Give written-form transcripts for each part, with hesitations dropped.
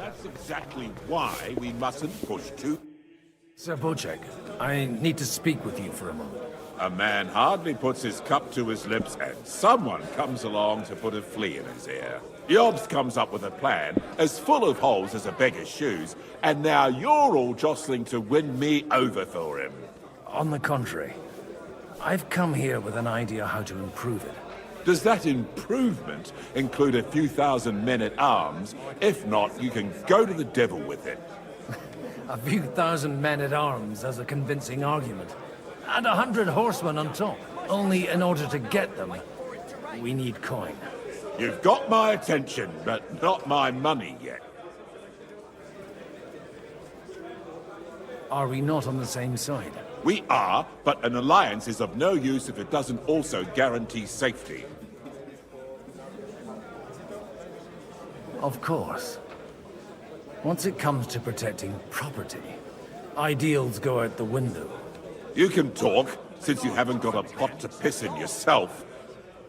That's exactly why we mustn't push too... Sir Bocek, I need to speak with you for a moment. A man hardly puts his cup to his lips and someone comes along to put a flea in his ear. Yobs comes up with a plan as full of holes as a beggar's shoes, and now you're all jostling to win me over for him. On the contrary, I've come here with an idea how to improve it. Does that improvement include a few thousand men-at-arms? If not, you can go to the devil with it. A few thousand men-at-arms as a convincing argument. And 100 horsemen on top. Only in order to get them, we need coin. You've got my attention, but not my money yet. Are we not on the same side? We are, but an alliance is of no use if it doesn't also guarantee safety. Of course. Once it comes to protecting property, ideals go out the window. You can talk, since you haven't got a pot to piss in yourself.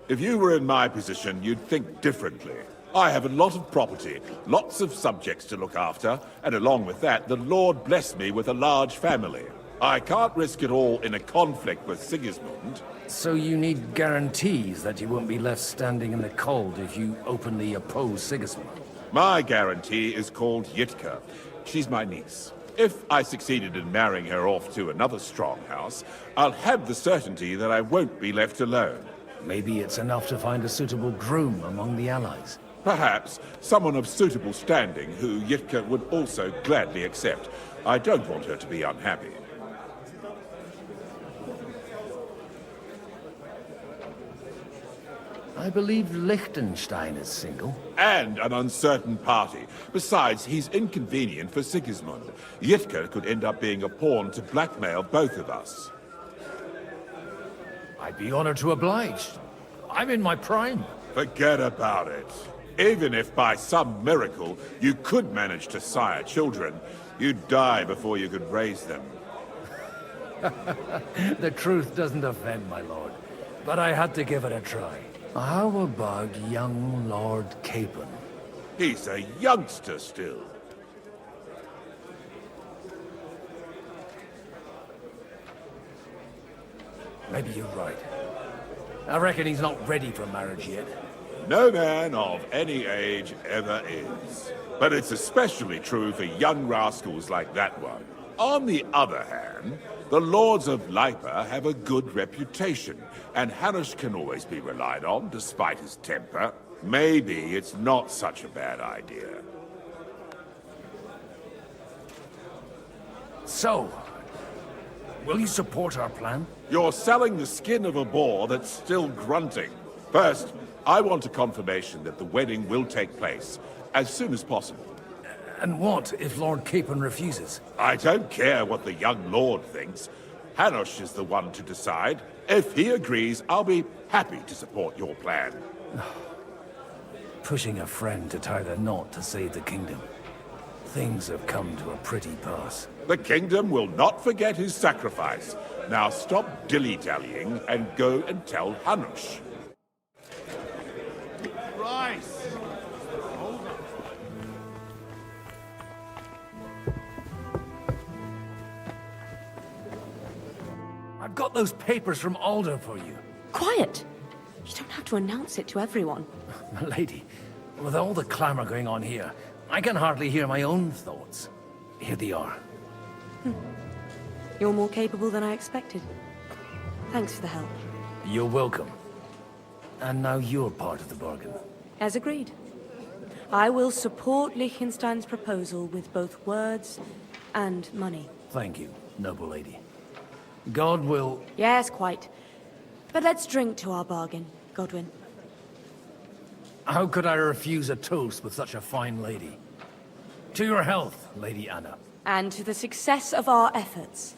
If you were in my position, you'd think differently. I have a lot of property, lots of subjects to look after, and along with that, the Lord blessed me with a large family. I can't risk it all in a conflict with Sigismund. So you need guarantees that you won't be left standing in the cold if you openly oppose Sigismund? My guarantee is called Yitka. She's my niece. If I succeeded in marrying her off to another strong house, I'll have the certainty that I won't be left alone. Maybe it's enough to find a suitable groom among the allies. Perhaps someone of suitable standing who Yitka would also gladly accept. I don't want her to be unhappy. I believe Liechtenstein is single. And an uncertain party. Besides, he's inconvenient for Sigismund. Yitka could end up being a pawn to blackmail both of us. I'd be honored to oblige. I'm in my prime. Forget about it. Even if by some miracle you could manage to sire children, you'd die before you could raise them. The truth doesn't offend, my lord. But I had to give it a try. How about young Lord Capon? He's a youngster still. Maybe you're right. I reckon he's not ready for marriage yet. No man of any age ever is. But it's especially true for young rascals like that one. On the other hand, the Lords of Lipa have a good reputation, and Hanush can always be relied on, despite his temper. Maybe it's not such a bad idea. So, will you support our plan? You're selling the skin of a boar that's still grunting. First, I want a confirmation that the wedding will take place, as soon as possible. And what if Lord Capon refuses? I don't care what the young lord thinks. Hanush is the one to decide. If he agrees, I'll be happy to support your plan. Pushing a friend to tie the knot to save the kingdom. Things have come to a pretty pass. The kingdom will not forget his sacrifice. Now stop dilly-dallying and go and tell Hanush. Rice! I've got those papers from Alder for you. Quiet! You don't have to announce it to everyone. My lady, with all the clamor going on here, I can hardly hear my own thoughts. Here they are. You're more capable than I expected. Thanks for the help. You're welcome. And now you're part of the bargain. As agreed. I will support Liechtenstein's proposal with both words and money. Thank you, noble lady. God will... Yes, quite. But let's drink to our bargain, Godwin. How could I refuse a toast with such a fine lady? To your health, Lady Anna. And to the success of our efforts.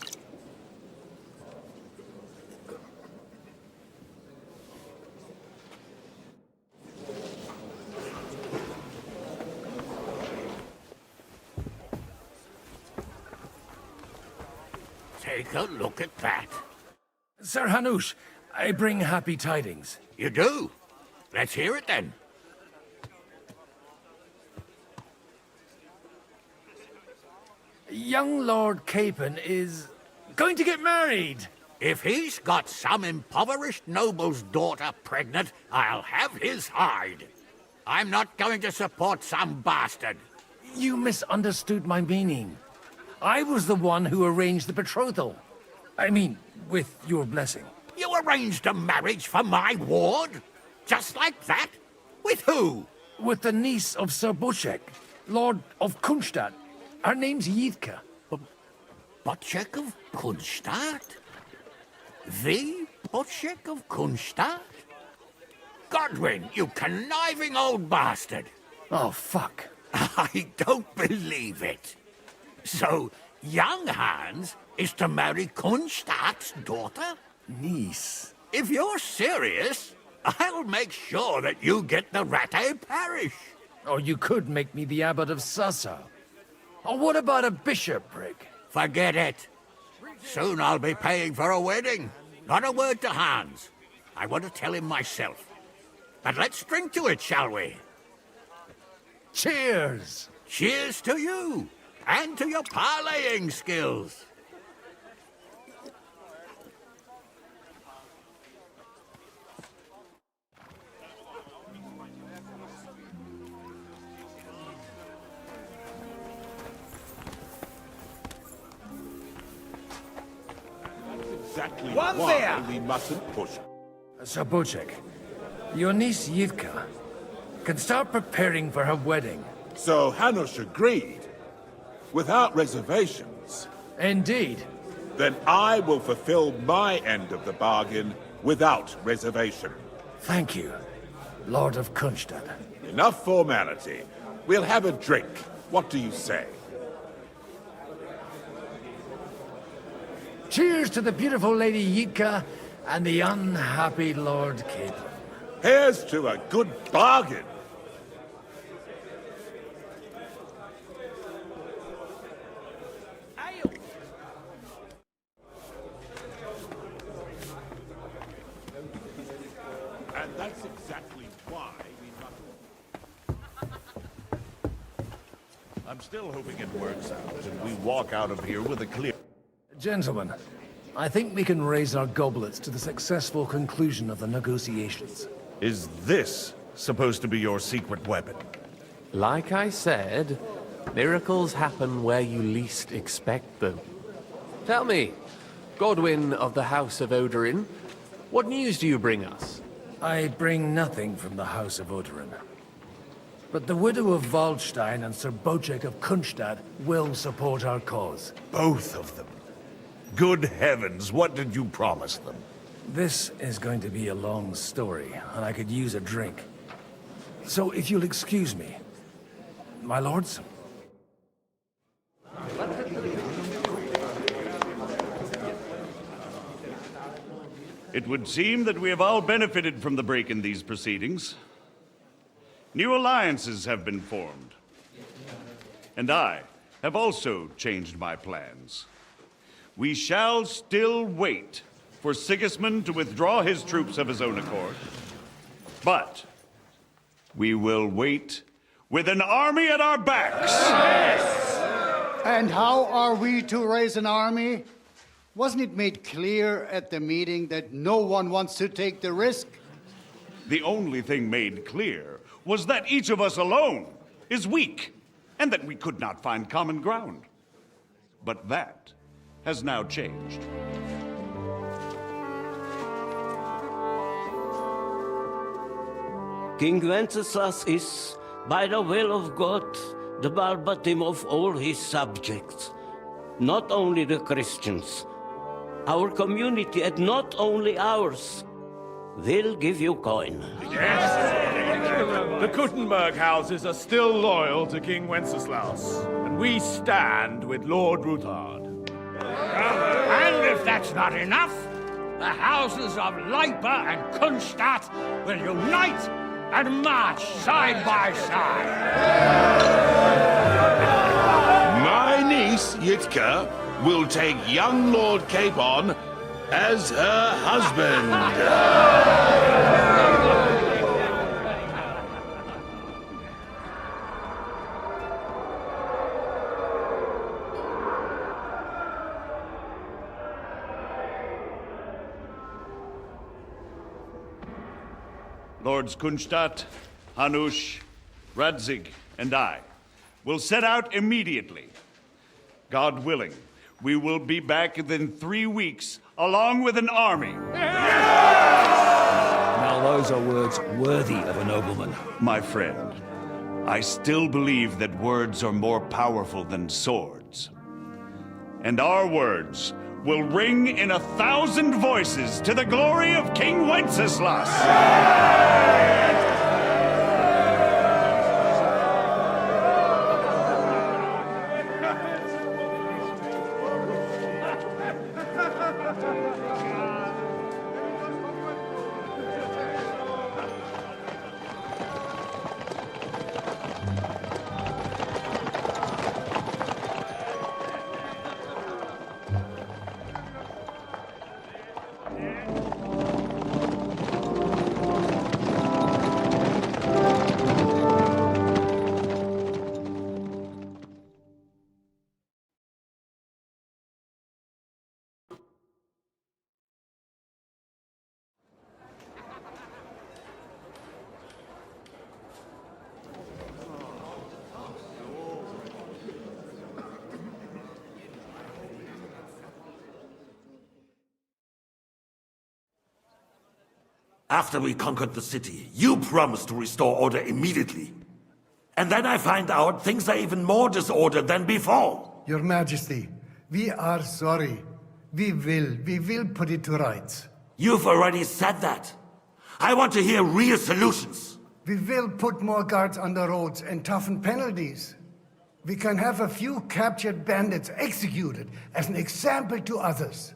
Take a look at that. Sir Hanush, I bring happy tidings. You do? Let's hear it then. Young Lord Capon is going to get married. If he's got some impoverished noble's daughter pregnant, I'll have his hide. I'm not going to support some bastard. You misunderstood my meaning. I was the one who arranged the betrothal. I mean, with your blessing. You arranged a marriage for my ward? Just like that? With who? With the niece of Sir Bochek, Lord of Kunstadt. Her name's Yitka. Bochek of Kunstadt? The Bochek of Kunstadt? Godwin, you conniving old bastard! Oh, fuck. I don't believe it. So, young Hans is to marry Kunstadt's daughter? Niece. If you're serious, I'll make sure that you get the Rattay parish. Or you could make me the abbot of Sassa. Or what about a bishopric? Forget it. Soon I'll be paying for a wedding. Not a word to Hans. I want to tell him myself. But let's drink to it, shall we? Cheers! Cheers to you, and to your parleying skills. Exactly One why there! we mustn't push. Sir Bochek, your niece Yitka can start preparing for her wedding. So Hanush agreed, without reservations. Indeed. Then I will fulfill my end of the bargain without reservation. Thank you, Lord of Kunstadt. Enough formality. We'll have a drink. What do you say? Cheers to the beautiful Lady Yitka and the unhappy Lord Capon. Here's to a good bargain. And that's exactly why we must... I'm still hoping it works out and we walk out of here with a clear... Gentlemen, I think we can raise our goblets to the successful conclusion of the negotiations. Is this supposed to be your secret weapon? Like I said, miracles happen where you least expect them. Tell me, Godwin of the House of Odorin, what news do you bring us? I bring nothing from the House of Odorin. But the widow of Waldstein and Sir Bochek of Kunstadt will support our cause. Both of them. Good heavens, what did you promise them? This is going to be a long story, and I could use a drink. So if you'll excuse me, my lords? It would seem that we have all benefited from the break in these proceedings. New alliances have been formed. And I have also changed my plans. We shall still wait for Sigismund to withdraw his troops of his own accord. But we will wait with an army at our backs. And how are we to raise an army? Wasn't it made clear at the meeting that no one wants to take the risk? The only thing made clear was that each of us alone is weak, and that we could not find common ground. But that has now changed. King Wenceslas is, by the will of God, the balbatim of all his subjects. Not only the Christians, our community, and not only ours. They'll give you coin. The Kuttenberg houses are still loyal to King Wenceslas, and we stand with Lord Ruthard. And if that's not enough, the houses of Leipa and Kunstadt will unite and march side by side. My niece, Yitka, will take young Lord Capon as her husband. Lords Kunstadt, Hanush, Radzig, and I will set out immediately. God willing, we will be back within 3 weeks, along with an army. Now those are words worthy of a nobleman. My friend, I still believe that words are more powerful than swords. And our words will ring in 1,000 voices to the glory of King Wenceslas. After we conquered the city, you promised to restore order immediately. And then I find out things are even more disordered than before. Your Majesty, we are sorry. We will put it to rights. You've already said that. I want to hear real solutions. We will put more guards on the roads and toughen penalties. We can have a few captured bandits executed as an example to others.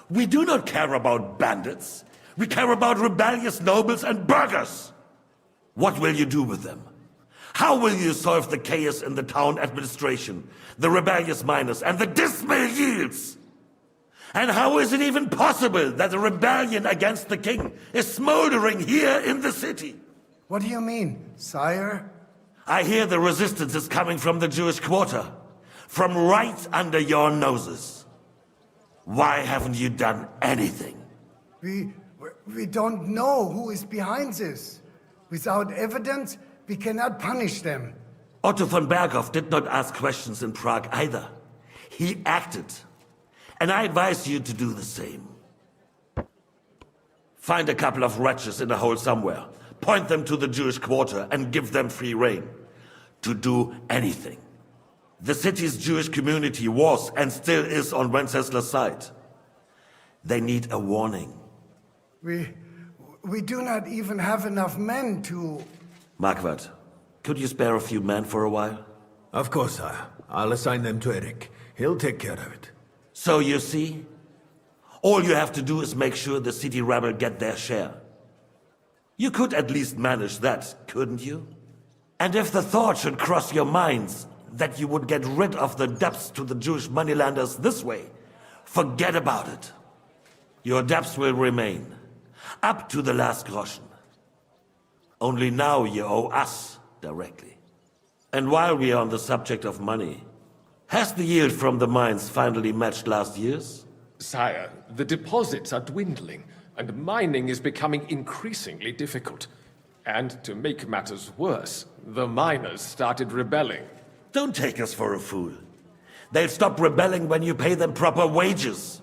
We do not care about bandits. We care about rebellious nobles and burghers. What will you do with them? How will you solve the chaos in the town administration, the rebellious miners, and the dismal yields? And how is it even possible that a rebellion against the king is smoldering here in the city? What do you mean, sire? I hear the resistance is coming from the Jewish quarter, from right under your noses. Why haven't you done anything? We don't know who is behind this. Without evidence, we cannot punish them. Otto von Berghoff did not ask questions in Prague either. He acted. And I advise you to do the same. Find a couple of wretches in a hole somewhere, point them to the Jewish quarter, and give them free rein to do anything. The city's Jewish community was and still is on Wenceslas' side. They need a warning. We do not even have enough men to... Marquardt, could you spare a few men for a while? Of course, sire. I'll assign them to Eric. He'll take care of it. So you see, all you have to do is make sure the city rebel get their share. You could at least manage that, couldn't you? And if the thought should cross your minds that you would get rid of the debts to the Jewish moneylenders this way, forget about it. Your debts will remain, up to the last groschen. Only now you owe us directly. And while we are on the subject of money, has the yield from the mines finally matched last year's? Sire, the deposits are dwindling, and mining is becoming increasingly difficult. And to make matters worse, the miners started rebelling. Don't take us for a fool. They'll stop rebelling when you pay them proper wages.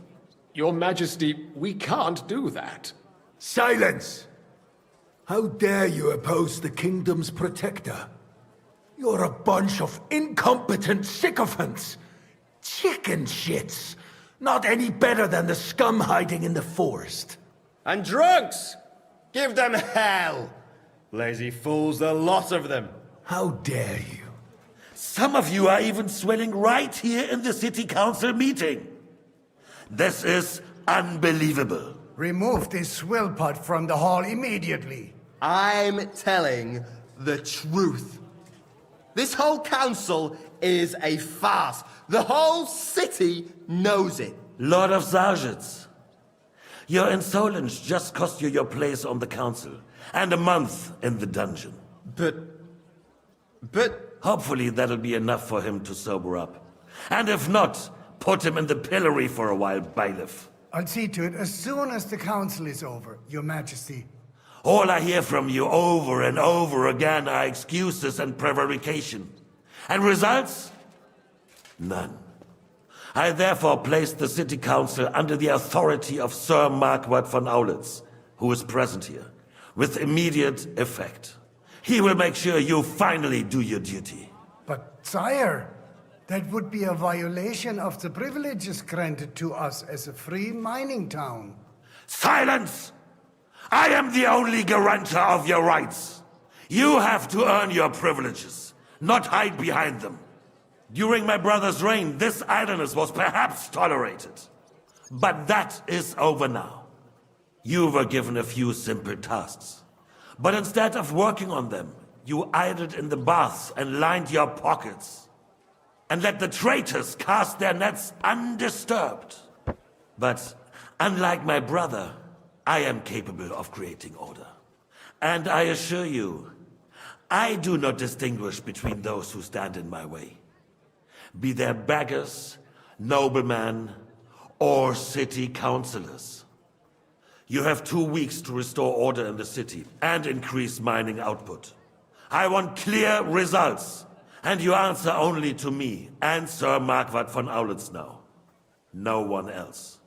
Your Majesty, we can't do that. Silence! How dare you oppose the kingdom's protector? You're a bunch of incompetent sycophants. Chicken shits. Not any better than the scum hiding in the forest. And drunks! Give them hell! Lazy fools, the lot of them. How dare you? Some of you are even swelling right here in the city council meeting. This is unbelievable. Remove this swill pot from the hall immediately. I'm telling the truth. This whole council is a farce. The whole city knows it. Lord of Sargitz, your insolence just cost you your place on the council and a month in the dungeon. But... Hopefully that'll be enough for him to sober up. And if not, put him in the pillory for a while, bailiff. I'll see to it as soon as the council is over, Your Majesty. All I hear from you over and over again are excuses and prevarication. And results? None. I therefore place the City Council under the authority of Sir Marquardt von Aulitz, who is present here, with immediate effect. He will make sure you finally do your duty. But, sire, that would be a violation of the privileges granted to us as a free mining town. Silence! I am the only guarantor of your rights. You have to earn your privileges, not hide behind them. During my brother's reign, this idleness was perhaps tolerated. But that is over now. You were given a few simple tasks. But instead of working on them, you idled in the baths and lined your pockets. And let the traitors cast their nets undisturbed. But unlike my brother, I am capable of creating order. And I assure you, I do not distinguish between those who stand in my way. Be they beggars, noblemen, or city councillors. You have 2 weeks to restore order in the city and increase mining output. I want clear results, and you answer only to me and Sir Marquardt von Aulitz now. No one else.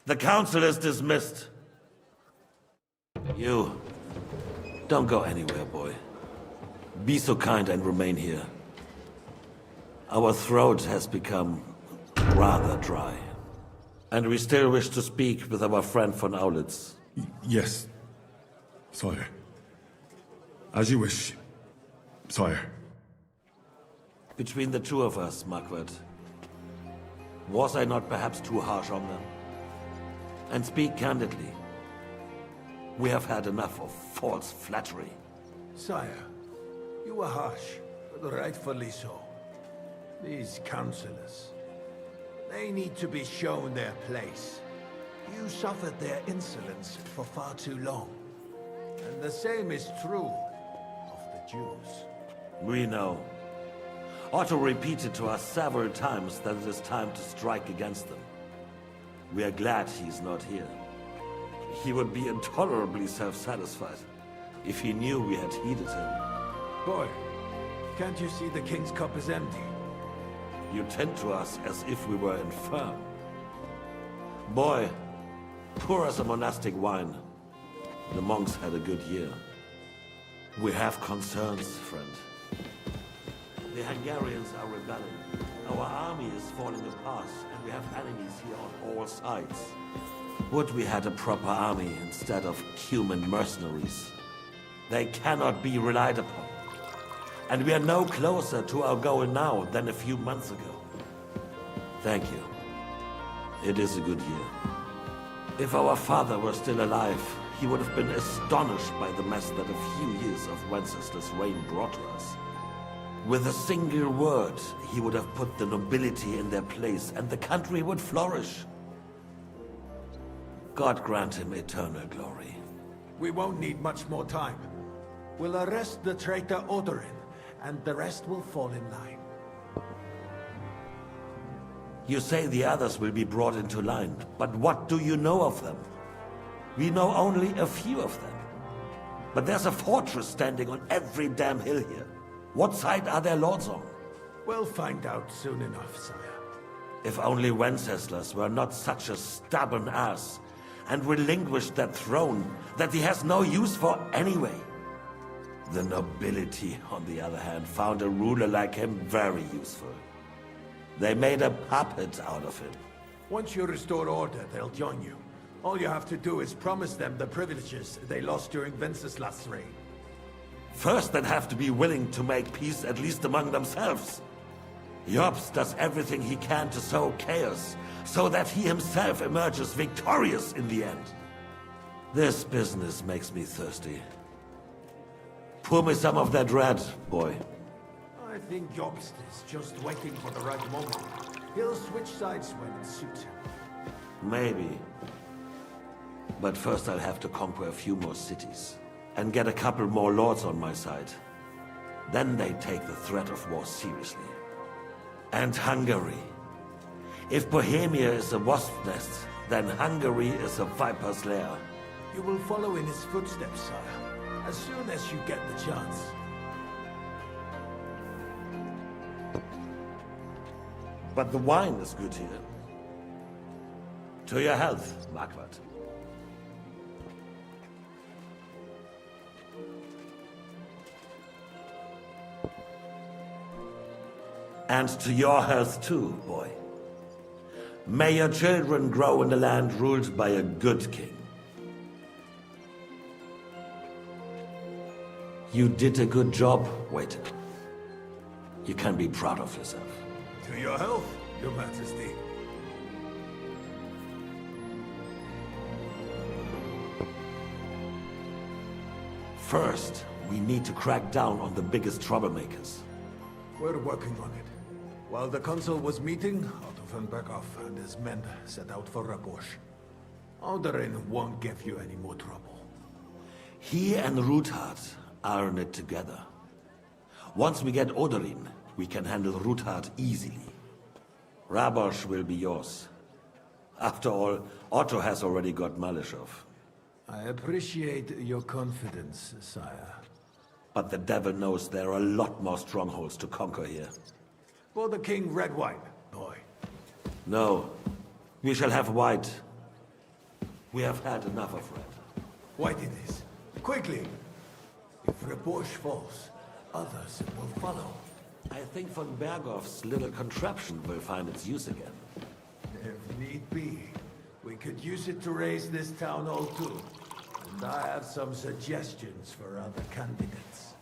The council is dismissed. You, don't go anywhere, boy. Be so kind and remain here. Our throat has become rather dry. And we still wish to speak with our friend von Aulitz. Yes, sire. As you wish, sire. Between the two of us, Marquardt, was I not perhaps too harsh on them? And speak candidly, we have had enough of false flattery. Sire, you were harsh, but rightfully so. These councillors, they need to be shown their place. You suffered their insolence for far too long. And the same is true of the Jews. We know. Otto repeated to us several times that it is time to strike against them. We are glad he's not here. He would be intolerably self-satisfied if he knew we had heeded him. Boy, can't you see the king's cup is empty? You tend to us as if we were infirm. Boy, pour us a monastic wine. The monks had a good year. We have concerns, friend. The Hungarians are rebelling. Our army is falling apart, and we have enemies here on all sides. Would we had a proper army instead of human mercenaries? They cannot be relied upon. And we are no closer to our goal now than a few months ago. Thank you. It is a good year. If our father were still alive, he would have been astonished by the mess that a few years of Wenceslas' reign brought to us. With a single word, he would have put the nobility in their place, and the country would flourish. God grant him eternal glory. We won't need much more time. We'll arrest the traitor Odorin, and the rest will fall in line. You say the others will be brought into line, but what do you know of them? We know only a few of them. But there's a fortress standing on every damn hill here. What side are their lords on? We'll find out soon enough, sire. If only Wenceslas were not such a stubborn ass, and relinquished that throne that he has no use for anyway. The nobility, on the other hand, found a ruler like him very useful. They made a puppet out of him. Once you restore order, they'll join you. All you have to do is promise them the privileges they lost during Wenceslas' reign. First, they'd have to be willing to make peace at least among themselves. Jobst does everything he can to sow chaos, so that he himself emerges victorious in the end. This business makes me thirsty. Pour me some of that red, boy. I think Jobst is just waiting for the right moment. He'll switch sides when it suits him. Maybe. But first I'll have to conquer a few more cities, and get a couple more lords on my side. Then they take the threat of war seriously. And Hungary. If Bohemia is a wasp's nest, then Hungary is a viper's lair. You will follow in his footsteps, sire, as soon as you get the chance. But the wine is good here. To your health, Marquardt. And to your health too, boy. May your children grow in a land ruled by a good king. You did a good job, waiter. You can be proud of yourself. To your health, Your Majesty. First, we need to crack down on the biggest troublemakers. We're working on it. While the consul was meeting, Otto von Berghoff and his men set out for Rabosch. Oderin won't give you any more trouble. He and Ruthard are in it together. Once we get Oderin, we can handle Ruthard easily. Rabosch will be yours. After all, Otto has already got Malishov. I appreciate your confidence, sire. But the devil knows there are a lot more strongholds to conquer here. For the king, red wine, boy. No, we shall have white. We have had enough of red. White it is. Quickly! If Rabosch falls, others will follow. I think von Berghoff's little contraption will find its use again. If need be, we could use it to raise this town hall too. And I have some suggestions for other candidates.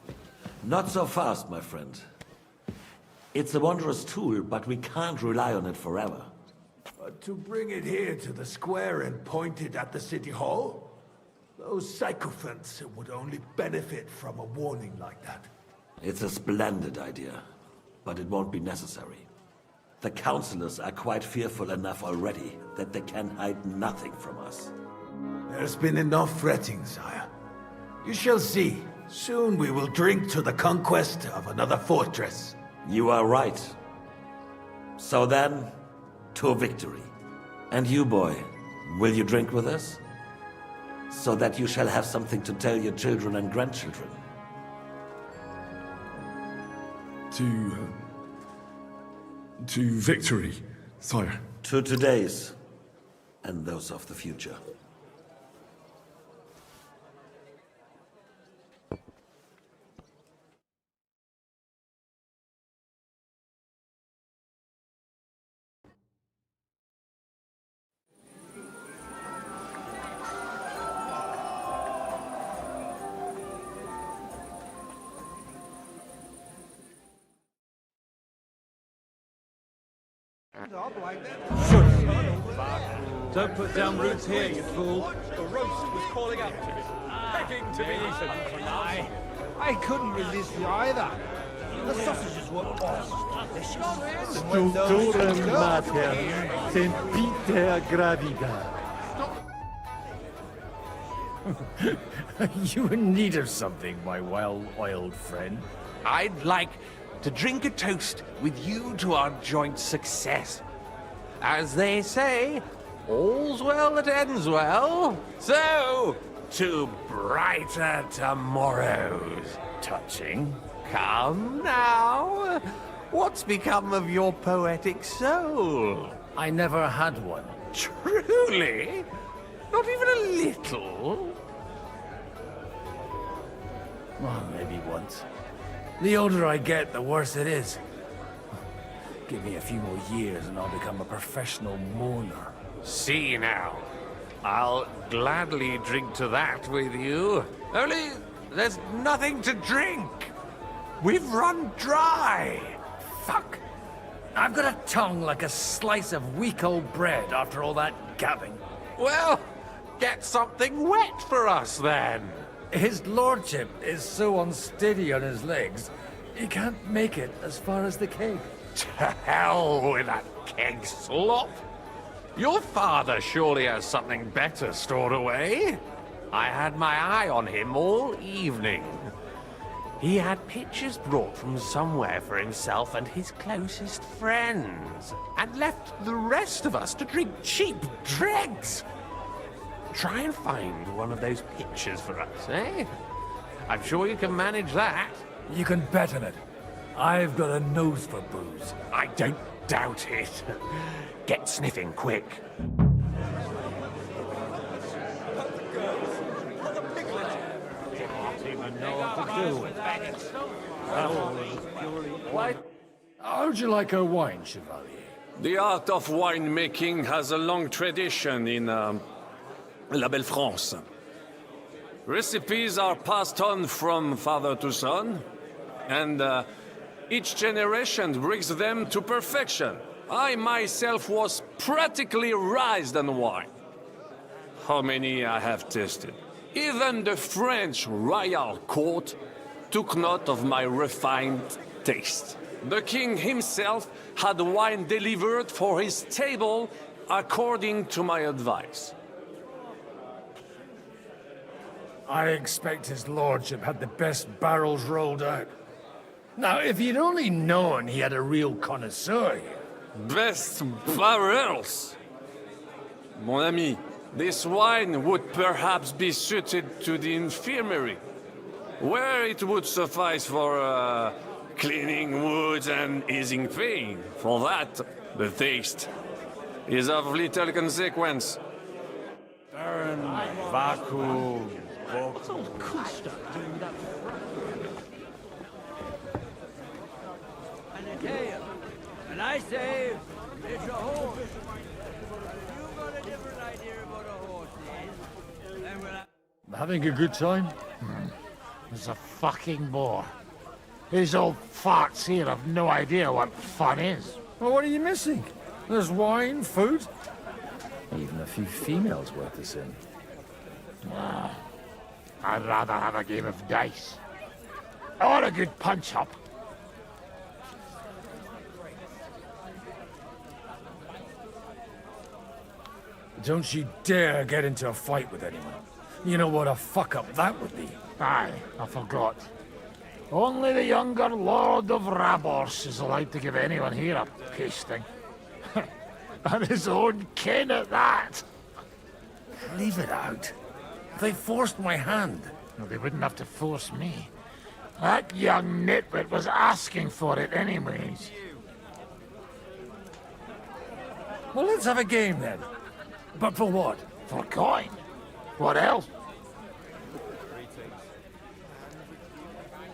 Not so fast, my friend. It's a wondrous tool, but we can't rely on it forever. But to bring it here to the square and point it at the city hall? Those sycophants would only benefit from a warning like that. It's a splendid idea, but it won't be necessary. The councillors are quite fearful enough already that they can hide nothing from us. There's been enough fretting, sire. You shall see. Soon we will drink to the conquest of another fortress. You are right. So then, to victory. And you, boy, will you drink with us? So that you shall have something to tell your children and grandchildren. To victory, sire. To today's, and those of the future. Don't put down roots here, you fool. The roast was calling out to me, begging to be eaten. I couldn't resist you either. The sausages were awesome. Stulturem mater, sempiter gravida. You in need of something, my well-oiled friend? I'd like to drink a toast with you to our joint success. As they say, all's well that ends well. So, to brighter tomorrows. Touching. Come now. What's become of your poetic soul? I never had one. Truly? Not even a little? Well, maybe once. The older I get, the worse it is. Give me a few more years and I'll become a professional mourner. See now. I'll gladly drink to that with you. Only, there's nothing to drink. We've run dry. Fuck. I've got a tongue like a slice of weak old bread after all that gabbing. Well, get something wet for us then. His lordship is so unsteady on his legs, he can't make it as far as the keg. To hell with that keg slop. Your father surely has something better stored away. I had my eye on him all evening. He had pictures brought from somewhere for himself and his closest friends, and left the rest of us to drink cheap dregs. Try and find one of those pictures for us, eh? I'm sure you can manage that. You can bet on it. I've got a nose for booze. I don't doubt it. Get sniffing quick. How'd you like her wine, Chevalier? The art of winemaking has a long tradition in La Belle France. Recipes are passed on from father to son, and each generation brings them to perfection. I myself was practically raised on wine. How many I have tasted. Even the French royal court took note of my refined taste. The king himself had wine delivered for his table according to my advice. I expect his lordship had the best barrels rolled out. Now, if he'd only known he had a real connoisseur here. Best barrels! Mon ami, this wine would perhaps be suited to the infirmary, where it would suffice for cleaning wounds and easing pain. For that, the taste is of little consequence. Baron Vaku. And I say, it's a horse. You've got a different idea about a horse, then we'll... Having a good time? It's a fucking bore. These old farts here have no idea what fun is. Well, what are you missing? There's wine, food, even a few females worth the sin. I'd rather have a game of dice. Or a good punch-up. Don't you dare get into a fight with anyone. You know what a fuck-up that would be. Aye, I forgot. Only the younger Lord of Rabors is allowed to give anyone here a pasting. And his own kin at that. Leave it out. They forced my hand. Well, they wouldn't have to force me. That young nitwit was asking for it anyways. Well, let's have a game then. But for what? For coin. What else?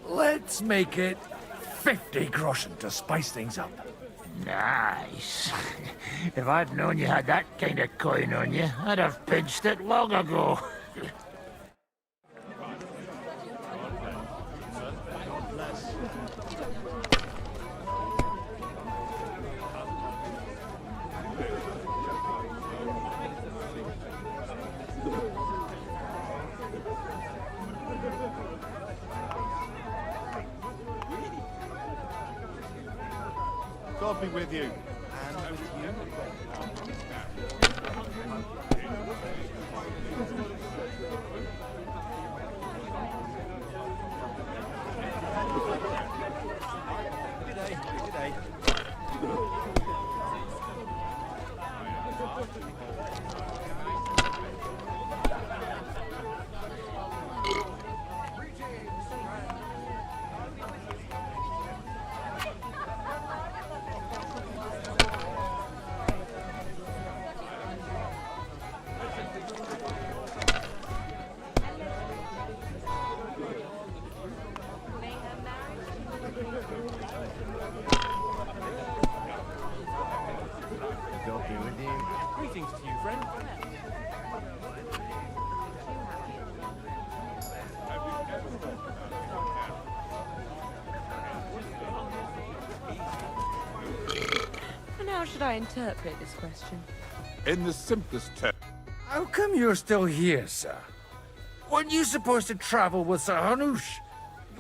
Let's make it 50 groschen to spice things up. Nice. If I'd known you had that kind of coin on you, I'd have pinched it long ago. God be with you. And with you. Good day. Good day. Greetings to you, friend. And how should I interpret this question? In the simplest terms. How come you're still here, sir? Weren't you supposed to travel with Sir Hanush?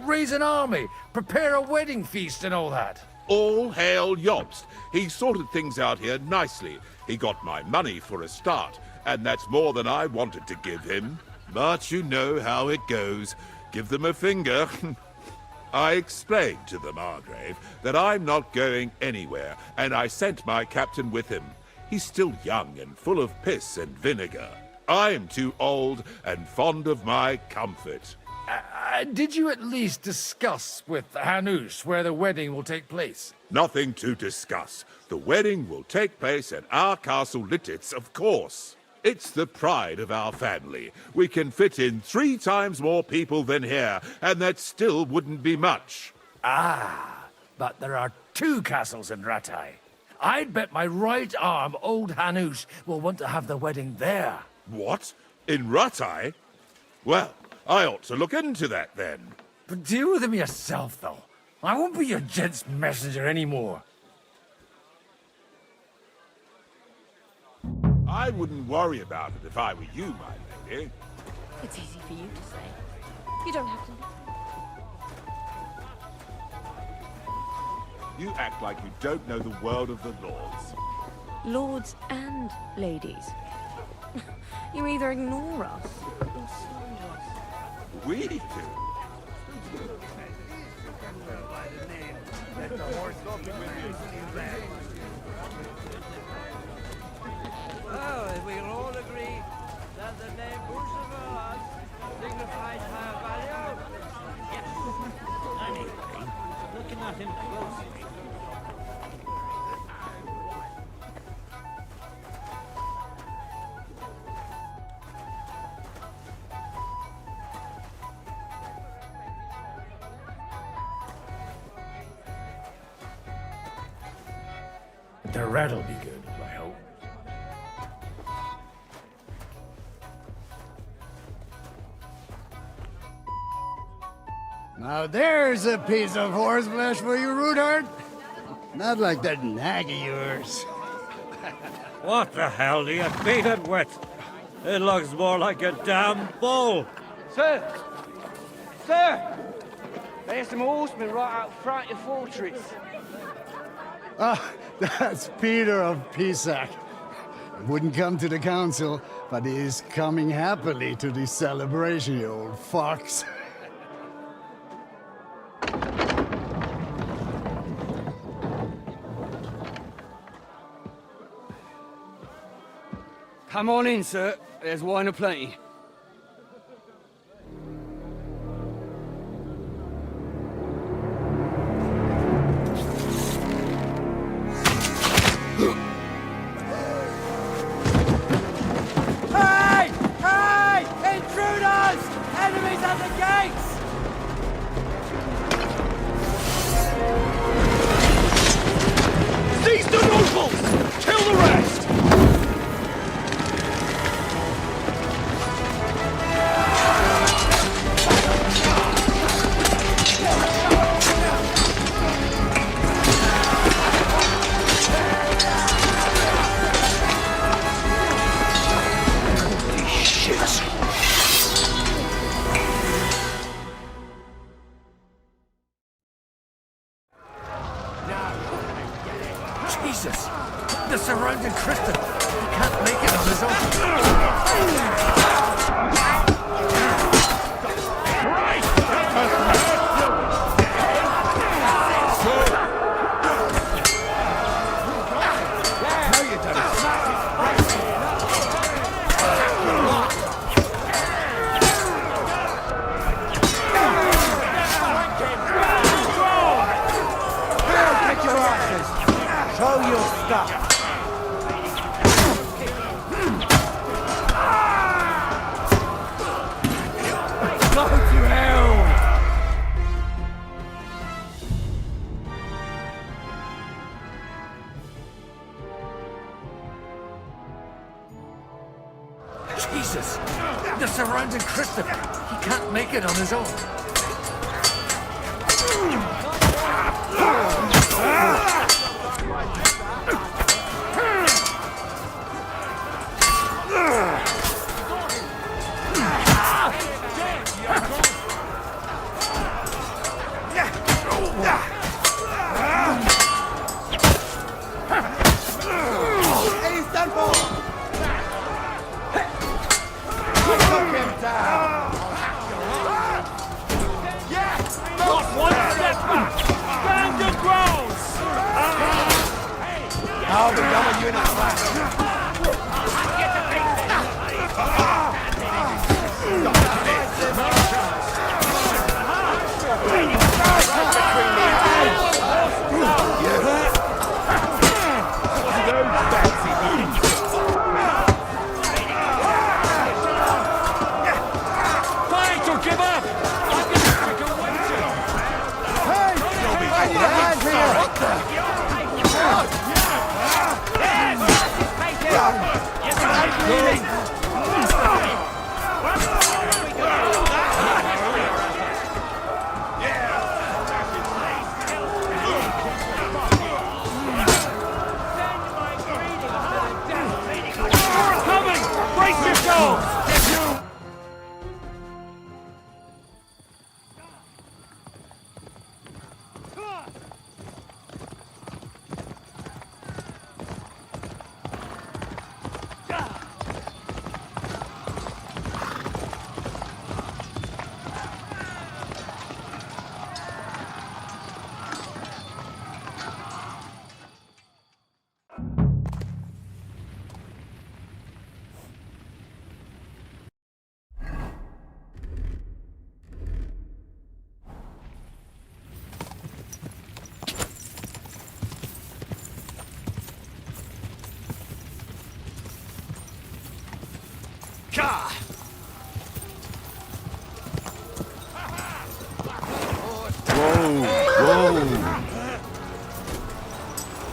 Raise an army, prepare a wedding feast and all that? All hail Jobst. He sorted things out here nicely. He got my money for a start, and that's more than I wanted to give him. But you know how it goes. Give them a finger, I explained to the Margrave that I'm not going anywhere, and I sent my captain with him. He's still young and full of piss and vinegar. I'm too old and fond of my comfort. Did you at least discuss with Hanush where the wedding will take place? Nothing to discuss. The wedding will take place at our castle Lititz, of course. It's the pride of our family. We can fit in 3 times more people than here, and that still wouldn't be much. Ah, but there are 2 castles in Rattay. I'd bet my right arm old Hanush will want to have the wedding there. What? In Rattay? Well, I ought to look into that then. But deal with him yourself, though. I won't be your gent's messenger anymore. I wouldn't worry about it if I were you, my lady. It's easy for you to say. You don't have to. You act like you don't know the world of the lords. Lords and ladies. You either ignore us or slide us. We do. Oh, if we can all agree that the name Bourgeois signifies higher value. Yes. Anyway, looking at him closely. The rat'll be good, I hope. Now there's a piece of horseflesh for you, Rudart. Not like that nag of yours. What the hell do you beat it with? It looks more like a damn bull. Sir! Sir! There's some horsemen right out front of the fortress. Ah, that's Peter of Pisac. Wouldn't come to the council, but he is coming happily to the celebration, you old fox. Come on in, sir. There's wine aplenty. Hey! Hey! Intruders! Enemies at the gates! Seize the nobles! Kill the rest! Jesus! The surrounding Christian! He can't make it on his own! Show your stuff! Go to hell! Jesus! The surrounding Christian! He can't make it on his own! He's done for! Knock him down! Yeah! Not one! you in a flash. Fight or give up! I'm gonna stick a winter! Hey! I need a hand here! What the? Coming! Brace yourselves!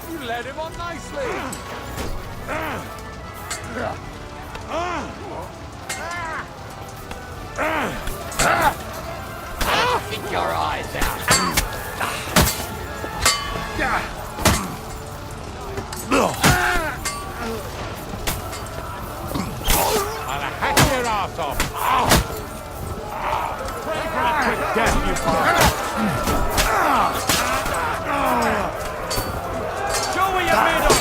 You led him on nicely! Get your eyes out! I'll hack your ass off! Pray for a quick death, you bastard! Show me your middle!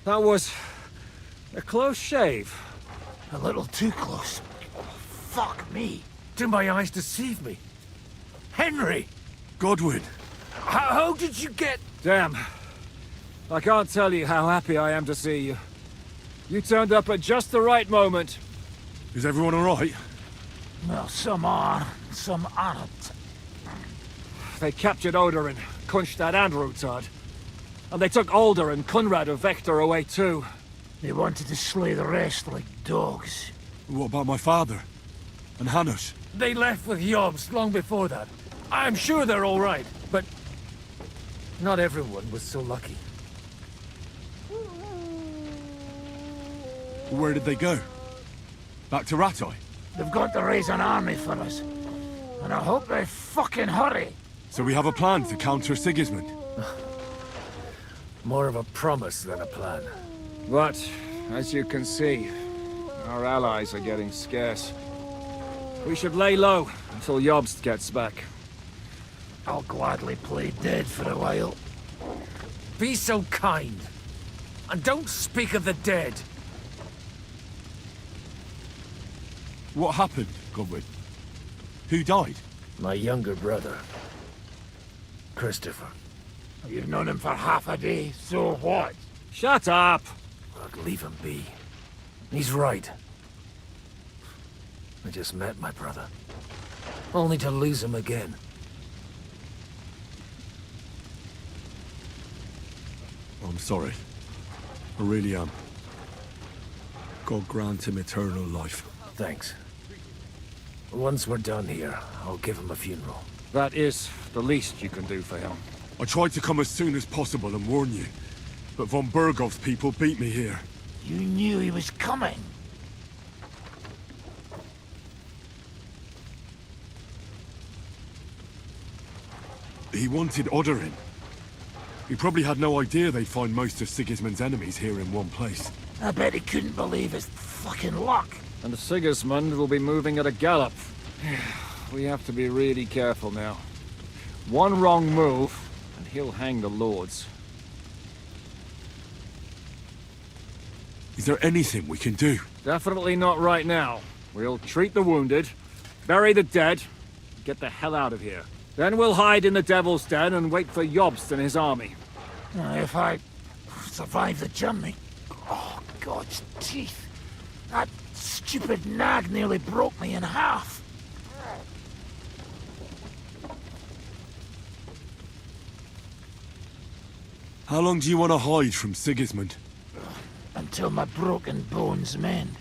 That was a close shave. A little too close. Fuck me. Do my eyes deceive me? Henry! Godwin! How did you get... Damn. I can't tell you how happy I am to see you. You turned up at just the right moment. Is everyone alright? Well, some are, some aren't. They captured Odorin, Kunstad and Rutard. And they took Alder and Conrad of Vector away too. They wanted to slay the rest like dogs. What about my father? And Hanush? They left with Yobs long before that. I'm sure they're all right, but... not everyone was so lucky. Where did they go? Back to Rattoi? They've got to raise an army for us. And I hope they fucking hurry. So we have a plan to counter Sigismund? More of a promise than a plan. But, as you can see, our allies are getting scarce. We should lay low until Jobst gets back. I'll gladly play dead for a while. Be so kind. And don't speak of the dead. What happened, Godwin? Who died? My younger brother. Christopher. You've known him for half a day, so what? Shut up! Look, leave him be. He's right. I just met my brother. Only to lose him again. I'm sorry. I really am. God grant him eternal life. Thanks. Once we're done here, I'll give him a funeral. That is the least you can do for him. I tried to come as soon as possible and warn you, but von Bergov's people beat me here. You knew he was coming. He wanted Odorin. He probably had no idea they'd find most of Sigismund's enemies here in one place. I bet he couldn't believe his fucking luck. And Sigismund will be moving at a gallop. We have to be really careful now. One wrong move, and he'll hang the lords. Is there anything we can do? Definitely not right now. We'll treat the wounded, bury the dead, get the hell out of here. Then we'll hide in the Devil's Den and wait for Jobst and his army. If I survive the journey... Oh, God's teeth. That stupid nag nearly broke me in half. How long do you want to hide from Sigismund? Until my broken bones mend.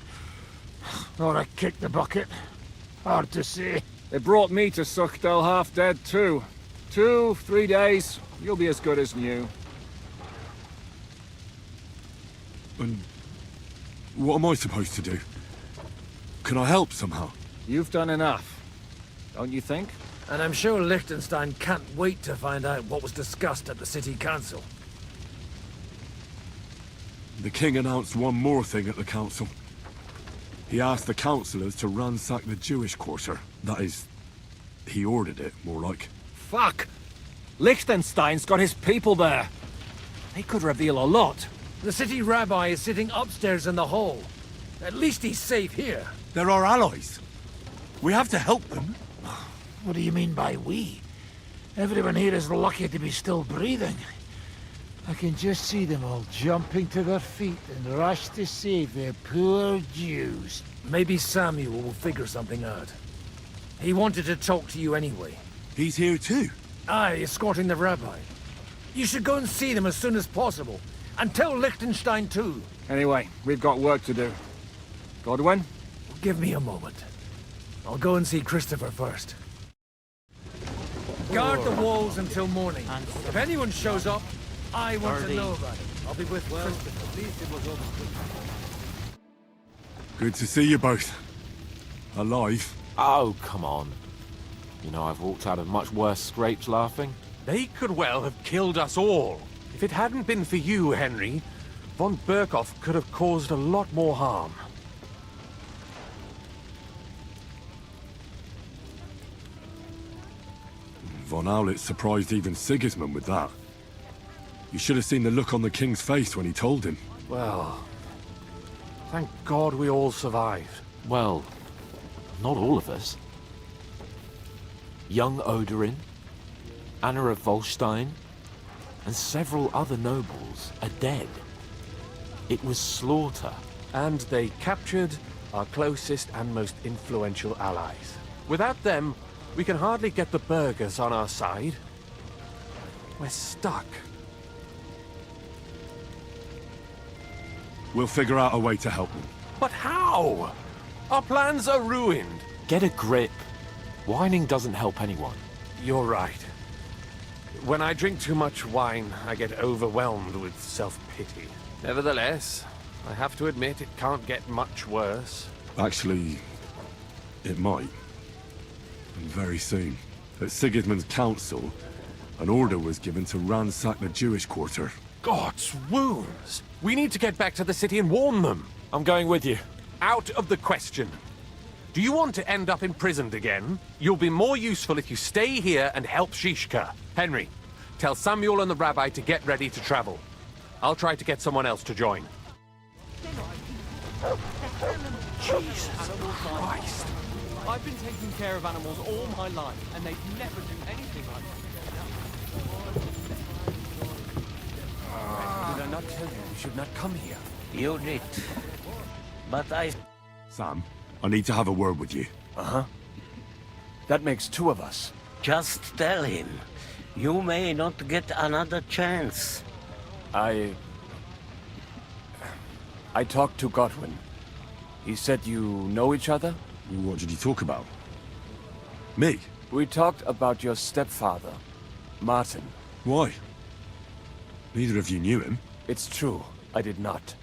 Or I kick the bucket. Hard to say. They brought me to Suchdal half dead too. 2-3 days, you'll be as good as new. And what am I supposed to do? Can I help somehow? You've done enough, don't you think? And I'm sure Liechtenstein can't wait to find out what was discussed at the city council. The king announced one more thing at the council. He asked the councillors to ransack the Jewish quarter. That is, he ordered it, more like. Fuck! Liechtenstein's got his people there. They could reveal a lot. The city rabbi is sitting upstairs in the hall. At least he's safe here. They're our allies. We have to help them. What do you mean by we? Everyone here is lucky to be still breathing. I can just see them all jumping to their feet and rush to save their poor Jews. Maybe Samuel will figure something out. He wanted to talk to you anyway. He's here too? Aye, escorting the rabbi. You should go and see them as soon as possible. And tell Liechtenstein too. Anyway, we've got work to do. Godwin? Give me a moment. I'll go and see Christopher first. Guard the walls until morning. If anyone shows up, I want to know about it. I'll be with Christopher. At least it was over. Good to see you both. Alive. Oh, come on. You know, I've walked out of much worse scrapes laughing. They could well have killed us all. If it hadn't been for you, Henry, von Berkhoff could have caused a lot more harm. Von Aulitz surprised even Sigismund with that. You should have seen the look on the king's face when he told him. Well, thank God we all survived. Well, not all of us. Young Odorin, Anna of Volstein, and several other nobles are dead. It was slaughter. And they captured our closest and most influential allies. Without them, we can hardly get the burghers on our side. We're stuck. We'll figure out a way to help them. But how? Our plans are ruined. Get a grip. Whining doesn't help anyone. You're right. When I drink too much wine, I get overwhelmed with self-pity. Nevertheless, I have to admit it can't get much worse. Actually, it might. And very soon. At Sigismund's council, an order was given to ransack the Jewish quarter. God's wounds! We need to get back to the city and warn them. I'm going with you. Out of the question. Do you want to end up imprisoned again? You'll be more useful if you stay here and help Shishka. Henry, Tell Samuel and the rabbi to get ready to travel. I'll try to get someone else to join. Jesus Christ! I've been taking care of animals all my life, and they've never do anything like this. Did I not tell you you should not come here? You did. But I... Sam, I need to have a word with you. Uh-huh. That makes two of us. Just tell him. You may not get another chance. I talked to Godwin. He said you know each other? What did he talk about? Me? We talked about your stepfather, Martin. Why? Neither of you knew him. It's true, I did not.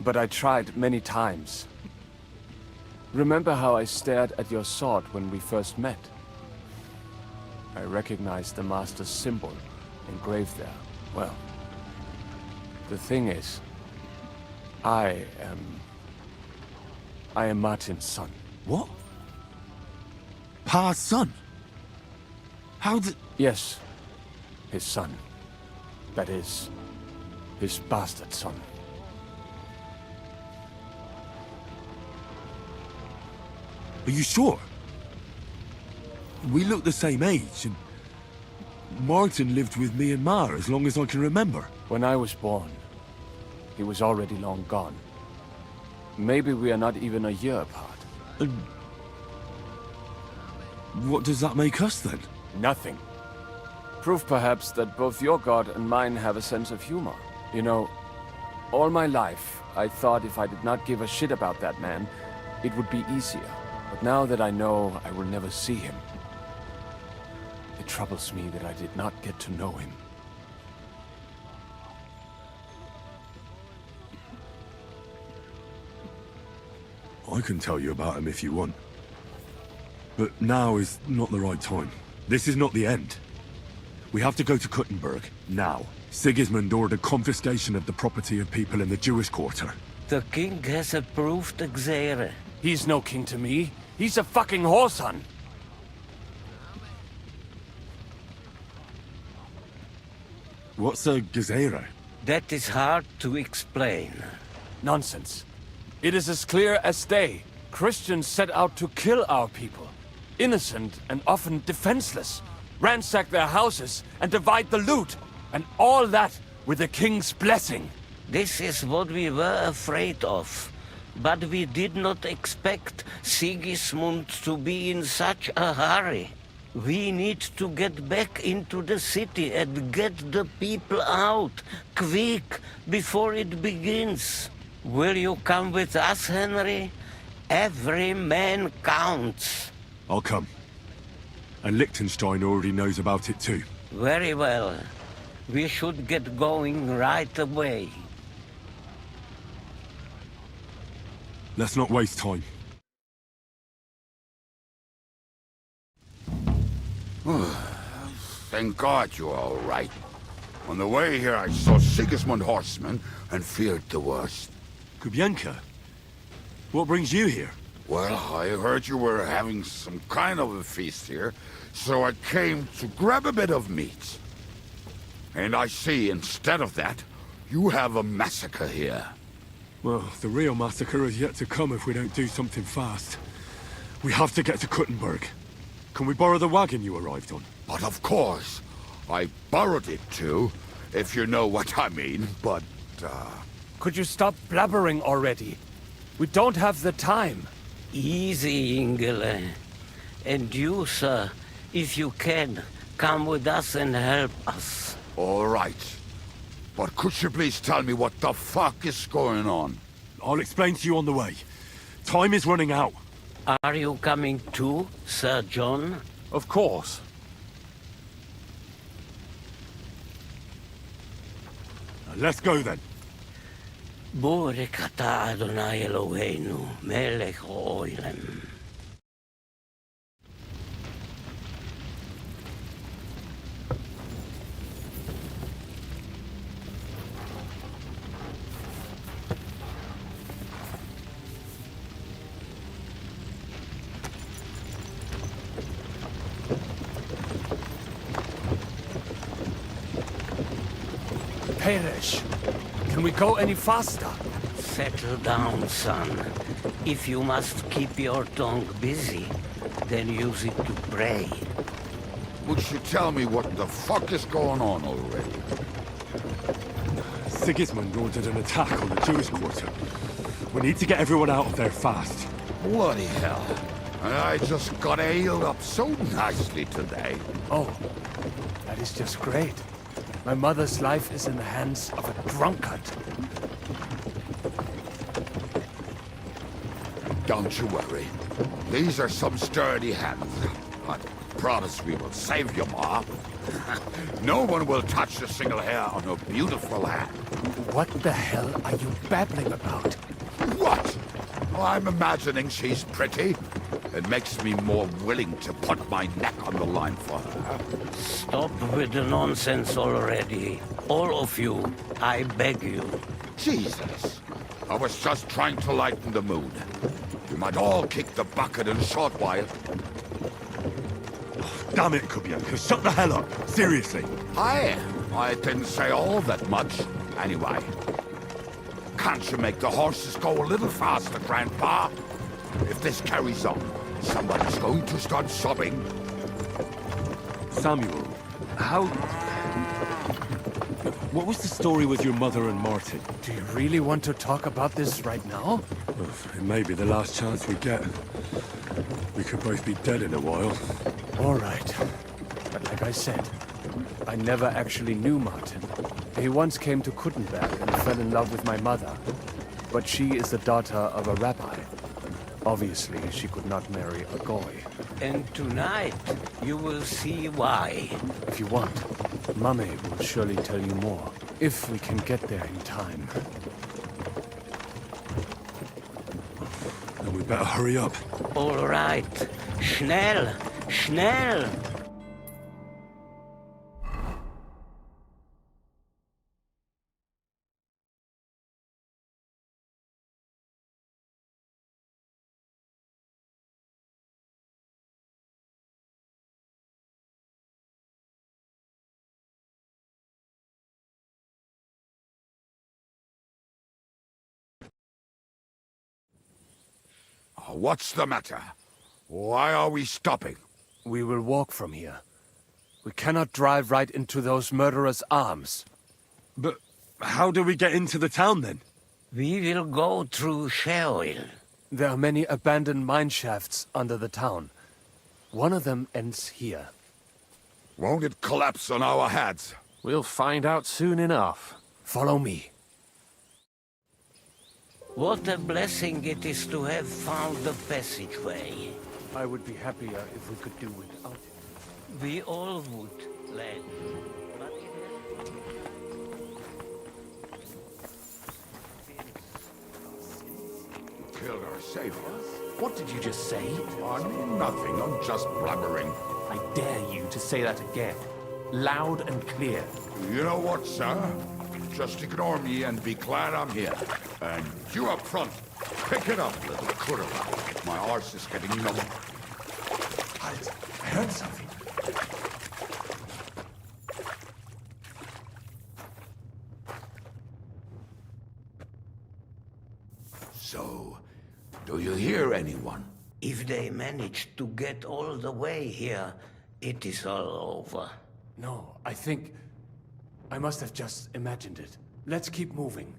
But I tried many times. Remember how I stared at your sword when we first met? I recognized the Master's symbol engraved there. Well, the thing is, I am Martin's son. What? Pa's son? How did... Yes, his son. That is, his bastard son. Are you sure? We look the same age, and Martin lived with me and Ma as long as I can remember. When I was born, he was already long gone. Maybe we are not even a year apart. And what does that make us then? Nothing. Proof perhaps that both your god and mine have a sense of humor. You know, all my life, I thought if I did not give a shit about that man, it would be easier. But now that I know I will never see him, it troubles me that I did not get to know him. I can tell you about him if you want. But now is not the right time. This is not the end. We have to go to Kuttenberg, now. Sigismund ordered confiscation of the property of people in the Jewish quarter. The king has approved Xere. He's no king to me. He's a fucking whoreson. What's a Gezerah? That is hard to explain. Nonsense. It is as clear as day. Christians set out to kill our people. Innocent and often defenseless. Ransack their houses and divide the loot. And all that with the king's blessing. This is what we were afraid of. But we did not expect Sigismund to be in such a hurry. We need to get back into the city and get the people out, quick, before it begins. Will you come with us, Henry? Every man counts. I'll come. And Liechtenstein already knows about it too. Very well. We should get going right away. Let's not waste time. Thank God you're all right. On the way here, I saw Sigismund horsemen and feared the worst. Kubienka? What brings you here? Well, I heard you were having some kind of a feast here, so I came to grab a bit of meat. And I see, instead of that, you have a massacre here. Well, the real massacre is yet to come if we don't do something fast. We have to get to Kuttenberg. Can we borrow the wagon you arrived on? But of course. I borrowed it too, if you know what I mean, but, Could you stop blabbering already? We don't have the time. Easy, Ingele. And you, sir, if you can, come with us and help us. All right. But could you please tell me what the fuck is going on? I'll explain to you on the way. Time is running out. Are you coming too, Sir John? Of course. Now, let's go then. Baruch atah Adonai Eloheinu, melech haolam. perish. Can we go any faster? Settle down, son. If you must keep your tongue busy, then use it to pray. Would you tell me what the fuck is going on already? Sigismund ordered an attack on the Jewish quarter. We need to get everyone out of there fast. Bloody hell. I just got ailed up so nicely today. Oh, that is just great. My mother's life is in the hands of a drunkard. Don't you worry. These are some sturdy hands. I promise we will save you, Ma. No one will touch a single hair on her beautiful head. What the hell are you babbling about? What? Oh, I'm imagining she's pretty. It makes me more willing to put my neck on the line for her. Stop with the nonsense already. All of you, I beg you. Jesus. I was just trying to lighten the mood. We might all kick the bucket in a short while. Damn it, Kubienka, shut the hell up! Seriously! I didn't say all that much. Anyway. Can't you make the horses go a little faster, Grandpa? If this carries on, somebody's going to start sobbing. Samuel, how... What was the story with your mother and Martin? Do you really want to talk about this right now? It may be the last chance we get. We could both be dead in a while. All right. But like I said, I never actually knew Martin. He once came to Kuttenberg and fell in love with my mother. But she is the daughter of a rabbi. Obviously, she could not marry a goy. And tonight, you will see why. If you want, Mummy will surely tell you more. If we can get there in time. Then we better hurry up. All right. Schnell! Schnell! What's the matter? Why are we stopping? We will walk from here. We cannot drive right into those murderers' arms. But how do we get into the town then? We will go through Sheol. There are many abandoned mine shafts under the town. One of them ends here. Won't it collapse on our heads? We'll find out soon enough. Follow me. What a blessing it is to have found the passageway. I would be happier if we could do without it. We all would, lad. But Killed our saviors? What did you just say? I mean nothing, I'm just blabbering. I dare you to say that again. Loud and clear. You know what, sir? Just ignore me and be glad I'm here. And you up front, pick it up, little kurva. My arse is getting numb. I heard something. So, do you hear anyone? if they manage to get all the way here, it is all over. No, I think... I must have just imagined it. Let's keep moving.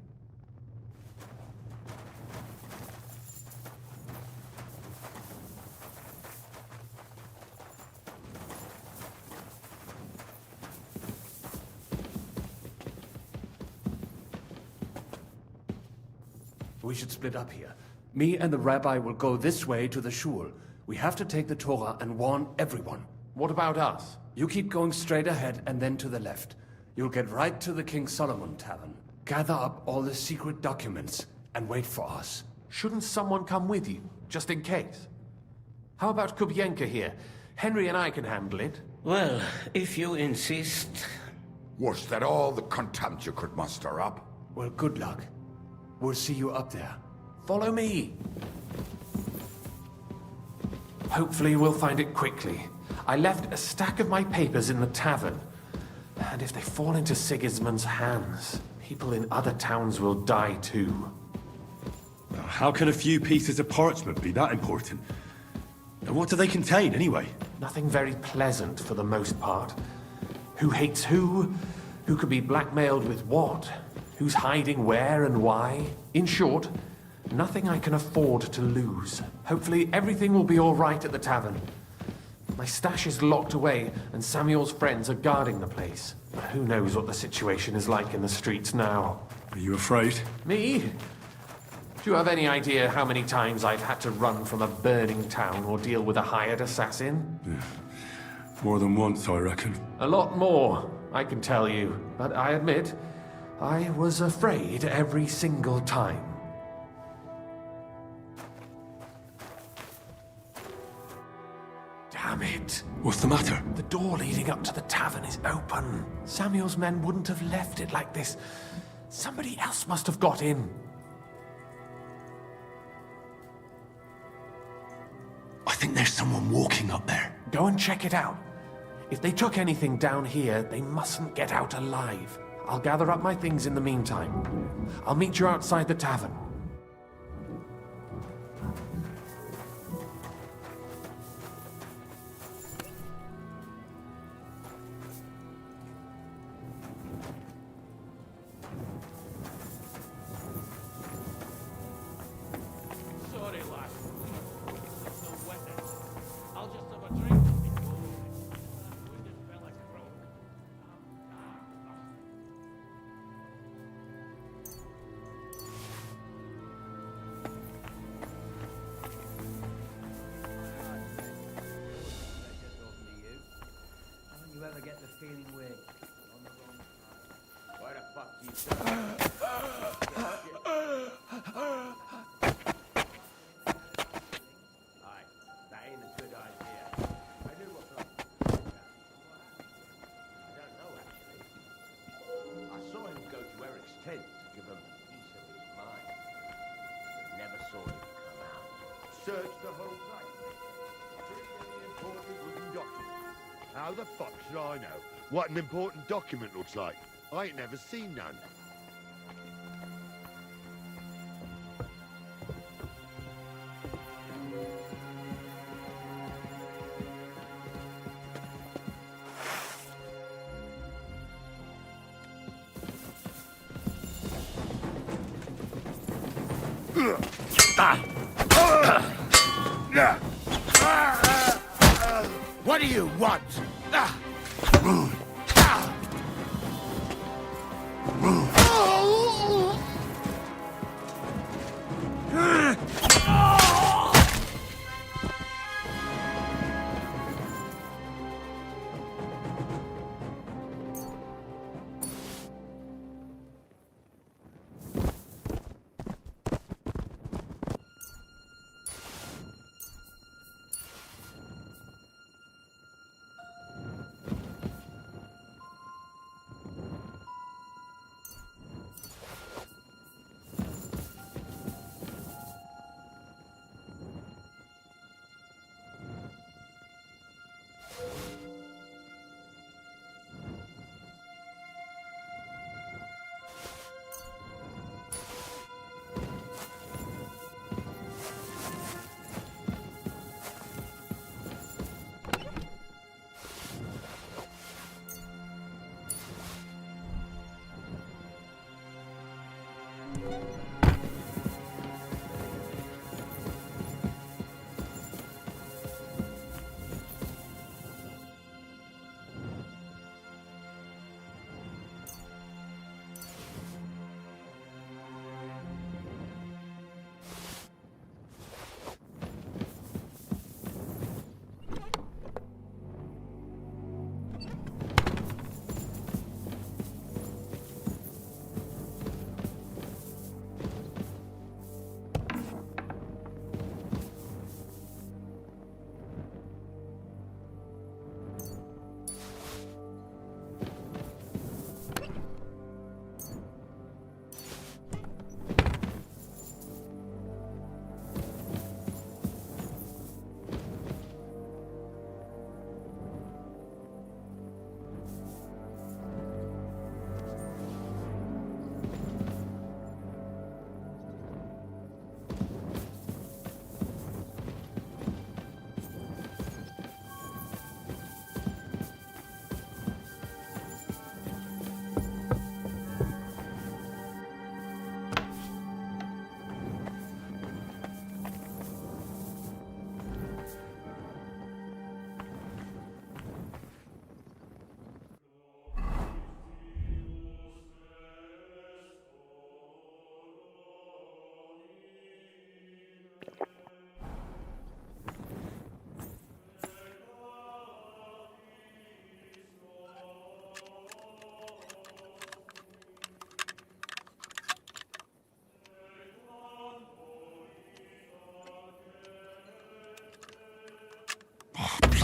We should split up here. Me and the rabbi will go this way to the shul. We have to take the Torah and warn everyone. What about us? You keep going straight ahead and then to the left. You'll get right to the King Solomon Tavern. Gather up all the secret documents and wait for us. Shouldn't someone come with you, just in case? How about Kubienka here? Henry and I can handle it. Well, if you insist. Was that all the contempt you could muster up? Well, good luck. We'll see you up there. Follow me. Hopefully we'll find it quickly. I left a stack of my papers in the tavern. And if they fall into Sigismund's hands, people in other towns will die too. How can a few pieces of parchment be that important? And what do they contain, anyway? Nothing very pleasant for the most part. Who hates who? Who could be blackmailed with what? Who's hiding where and why? In short, nothing I can afford to lose. Hopefully everything will be all right at the tavern. My stash is locked away, and Samuel's friends are guarding the place. But who knows what the situation is like in the streets now? Are you afraid? Me? Do you have any idea how many times I've had to run from a burning town or deal with a hired assassin? More than once, I reckon. A lot more, I can tell you. But I admit, I was afraid every single time. Damn it! What's the matter? The door leading up to the tavern is open. Samuel's men wouldn't have left it like this. Somebody else must have got in. I think there's someone walking up there. Go and check it out. If they took anything down here, they mustn't get out alive. I'll gather up my things in the meantime. I'll meet you outside the tavern. Search the whole place. Pretty important looking document. How the fuck should I know what an important document looks like? I ain't never seen none. What do you want?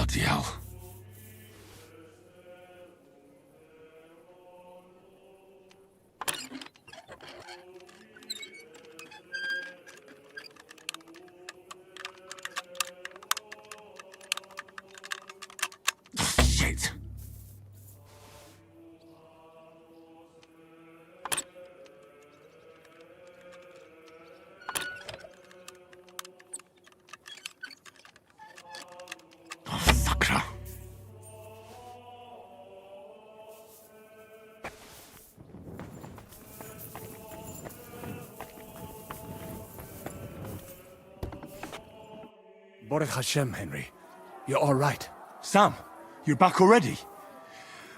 Bloody hell. Shit. Sakra. Baruch Hashem, Henry. You're all right. Sam, you're back already?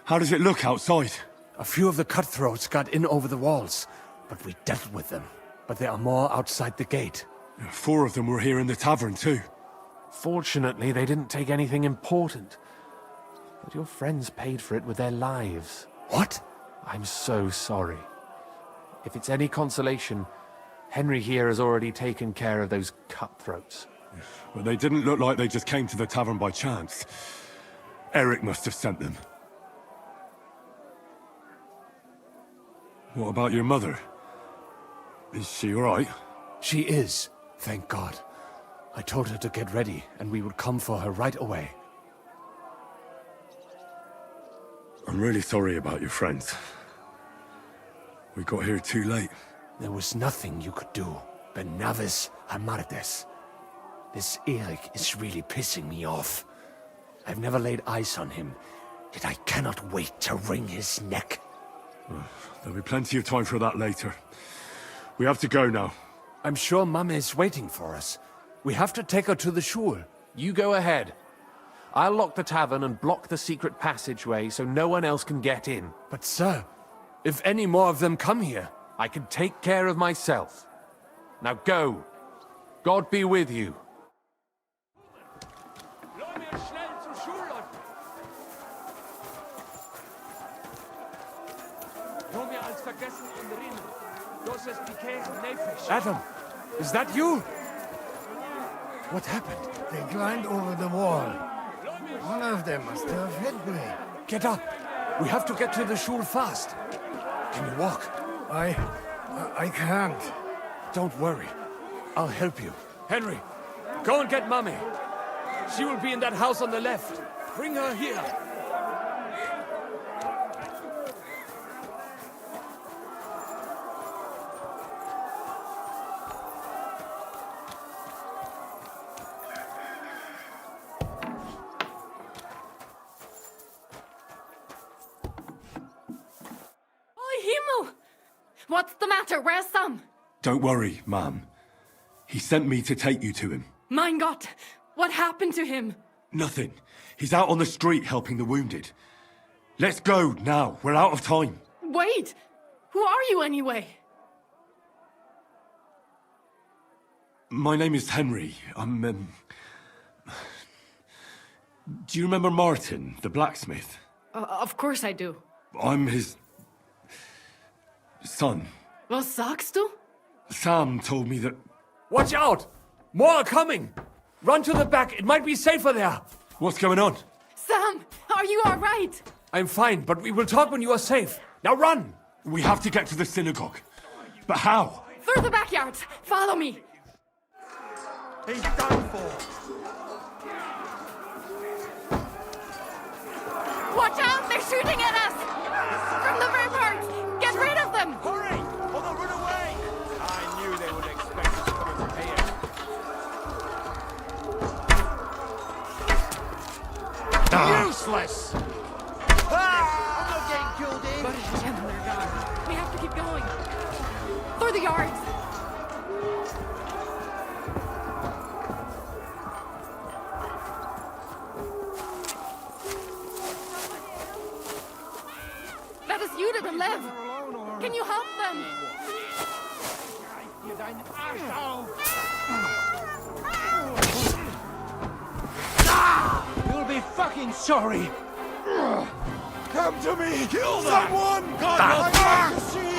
How does it look outside? A few of the cutthroats got in over the walls, but we dealt with them. But there are more outside the gate. 4 of them were here in the tavern too. Fortunately, they didn't take anything important. But your friends paid for it with their lives. What? I'm so sorry. If it's any consolation, Henry here has already taken care of those cutthroats. But they didn't look like they just came to the tavern by chance. Eric must have sent them. What about your mother? Is she all right? She is, thank God. I told her to get ready, and we would come for her right away. I'm really sorry about your friends. We got here too late. There was nothing you could do. Benavis Amardes. This Eric is really pissing me off. I've never laid eyes on him, yet I cannot wait to wring his neck. There'll be plenty of time for that later. We have to go now. I'm sure Mama is waiting for us. We have to take her to the shul. You go ahead. I'll lock the tavern and block the secret passageway so no one else can get in. But sir, if any more of them come here... I can take care of myself. Now go. God be with you. Adam, is that you? What happened? They climbed over the wall. One of them must have hit me. Get up. We have to get to the shul fast. Can you walk? I can't. Don't worry. I'll help you. Henry, go and get Mummy. She will be in that house on the left. Bring her here. What's the matter? Where's Sam? Don't worry, ma'am. He sent me to take you to him. Mein Gott! What happened to him? Nothing. He's out on the street helping the wounded. Let's go now. We're out of time. Wait! Who are you anyway? My name is Henry. I'm, Do you remember Martin, the blacksmith? Of course I do. I'm his... son. Was sagst du? Sam told me that... Watch out! More are coming! Run to the back, it might be safer there! What's going on? Sam, are you all right? I'm fine, but we will talk when you are safe. Now run! We have to get to the synagogue. But how? Through the backyards. Follow me. He's done for. Watch out! They're shooting at us! From the ramparts! Get rid of them! Hurry! Or they'll run away! I knew they would expect us coming from here. Useless! I'm not getting killed in! We have to keep going. Through the yards! That is Judith and Lev. Can you help them? You'll be fucking sorry! Come to me! Kill them! Someone! God, I'd like to see!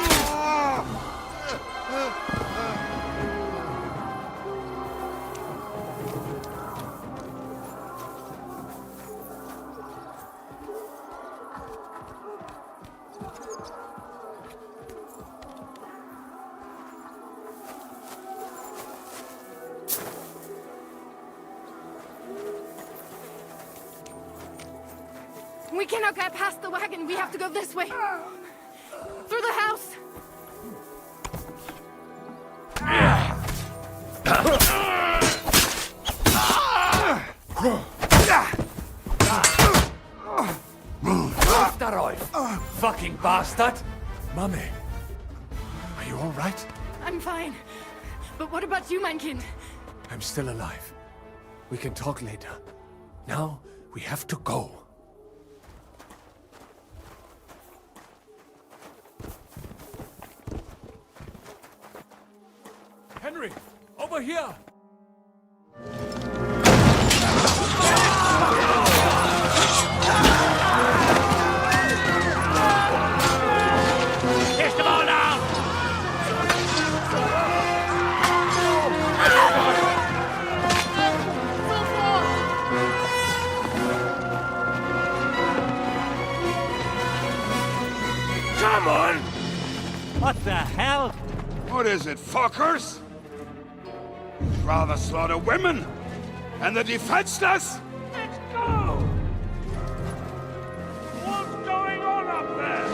We cannot get past the wagon. We have to go this way. Through the house. Fucking bastard! Mummy, are you all right? I'm fine. But what about you, mein Kind? I'm still alive. We can talk later. Now, we have to go. Henry, over here! Kiss them all down! Come on! What the hell? What is it, fuckers? Rather slaughter women and the defenseless? Let's go! What's going on up there?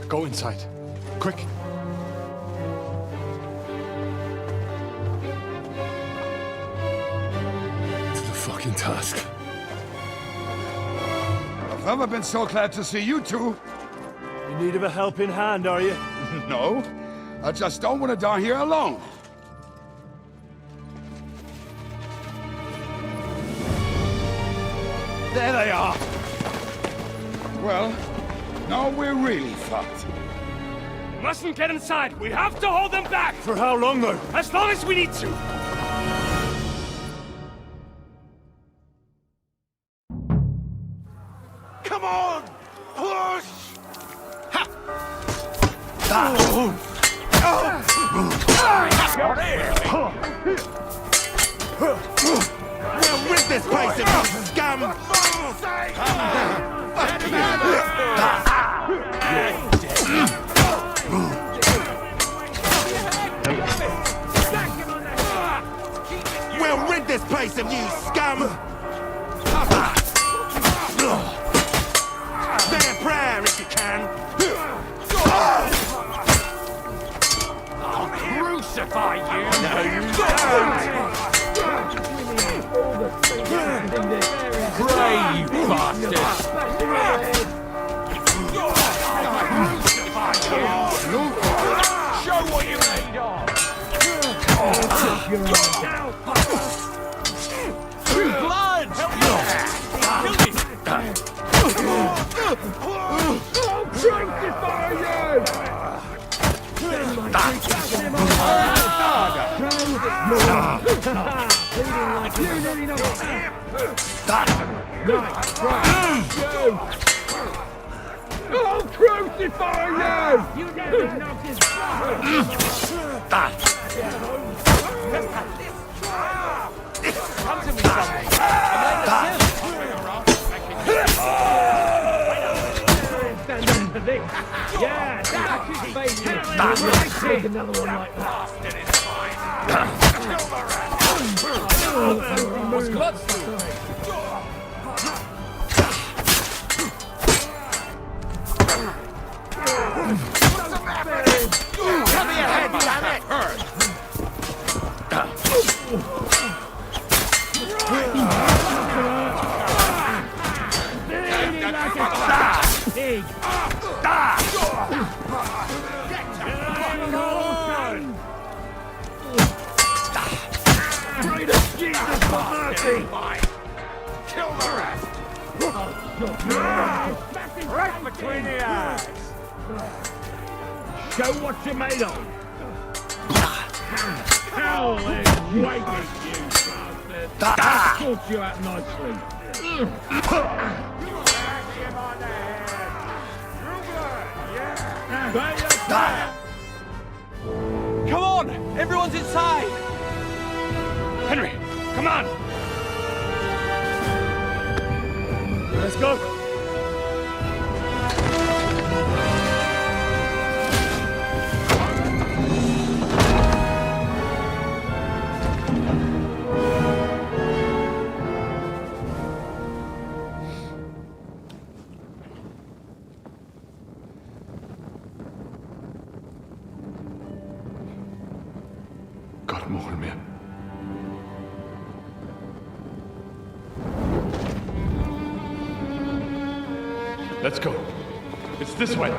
Go inside. Quick. To the fucking task. I've never been so glad to see you two. In need of a helping hand, are you? No, I just don't want to die here alone. There they are! Well, now we're really fucked. Mustn't get inside. We have to hold them back. For how long, though? As long as we need to. Come on! Push! We'll rid this place of you scum! We'll rid this place of you scum! Say a prayer if you can! I'll crucify you! No, you don't! Pray, you bastard! Show what you're made of! Blood! I'll crucify you! You never noticed Come to me, son. Yeah, that's his face. Right, take another one like that. What's good? Cover your head, damn it! Bleeding like a pig! Pray to Jesus for mercy! Kill the rest! Right between the eyes! Show what you're made of! Hell is waiting, you bastard! I'll sort you out nicely! Come on! Everyone's inside! Henry, come on! Let's go! God, Bohemia. Let's go. It's this way.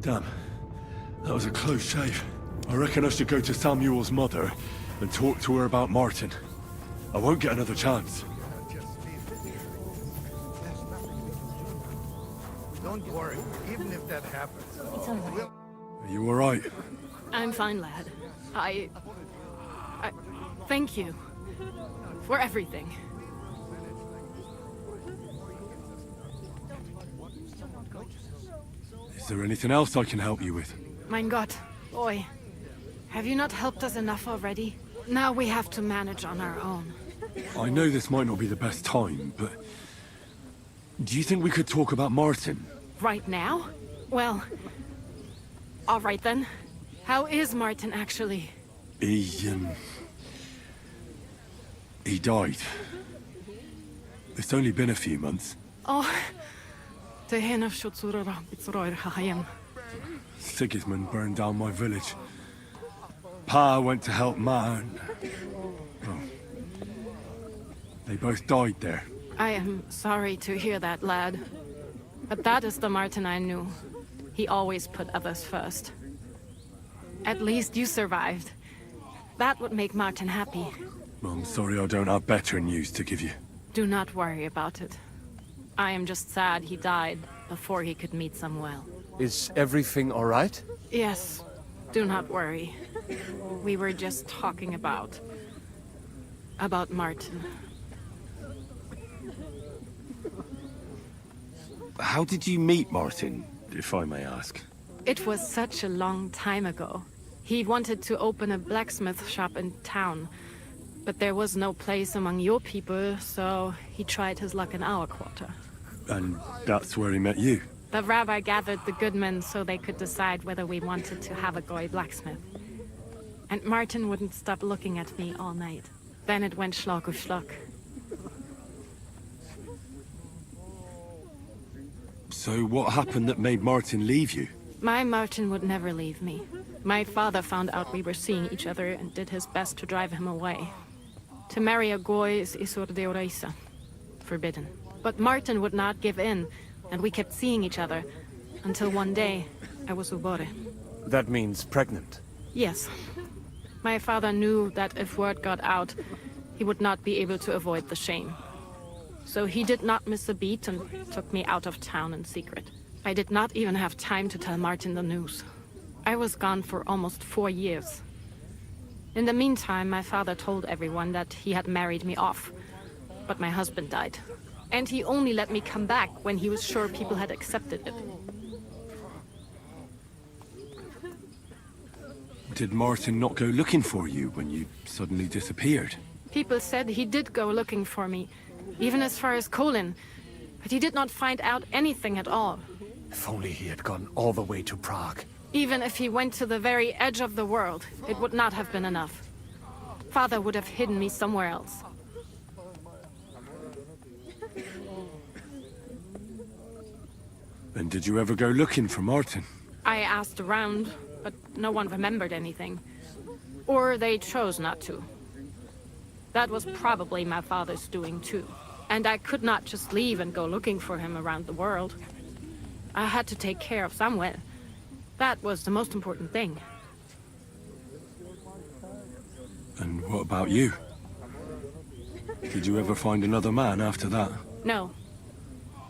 Damn. That was a close shave. I reckon I should go to Samuel's mother and talk to her about Martin. I won't get another chance. Don't worry, even if that happens. It's all right. Are you alright? I'm fine, lad. I thank you for everything. Is there anything else I can help you with? Mein Gott, boy. Have you not helped us enough already? Now we have to manage on our own. I know this might not be the best time, but... do you think we could talk about Martin? Right now? Well... all right then. How is Martin actually? He died. It's only been a few months. Oh... Sigismund burned down my village. Pa went to help Ma and... well, they both died there. I am sorry to hear that, lad. But that is the Martin I knew. He always put others first. At least you survived. That would make Martin happy. I'm sorry I don't have better news to give you. Do not worry about it. I am just sad he died before he could meet Samuel. Is everything all right? Yes. Do not worry. We were just talking about Martin. How did you meet Martin, if I may ask? It was such a long time ago. He wanted to open a blacksmith shop in town, but there was no place among your people, so he tried his luck in our quarter. And that's where he met you? The rabbi gathered the good men so they could decide whether we wanted to have a goy blacksmith. And Martin wouldn't stop looking at me all night. Then it went schlock auf schlock. So what happened that made Martin leave you? My Martin would never leave me. My father found out we were seeing each other and did his best to drive him away. To marry a goy is isur deoraisa. Forbidden. But Martin would not give in, and we kept seeing each other, until one day, I was ubore. That means pregnant. Yes. My father knew that if word got out, he would not be able to avoid the shame. So he did not miss a beat and took me out of town in secret. I did not even have time to tell Martin the news. I was gone for almost 4 years. In the meantime, my father told everyone that he had married me off, but my husband died. And he only let me come back when he was sure people had accepted it. Did Martin not go looking for you when you suddenly disappeared? People said he did go looking for me, even as far as Kolin, but he did not find out anything at all. If only he had gone all the way to Prague. Even if he went to the very edge of the world, it would not have been enough. Father would have hidden me somewhere else. And did you ever go looking for Martin? I asked around, but no one remembered anything. Or they chose not to. That was probably my father's doing too. And I could not just leave and go looking for him around the world. I had to take care of Samuel. That was the most important thing. And what about you? Did you ever find another man after that? No.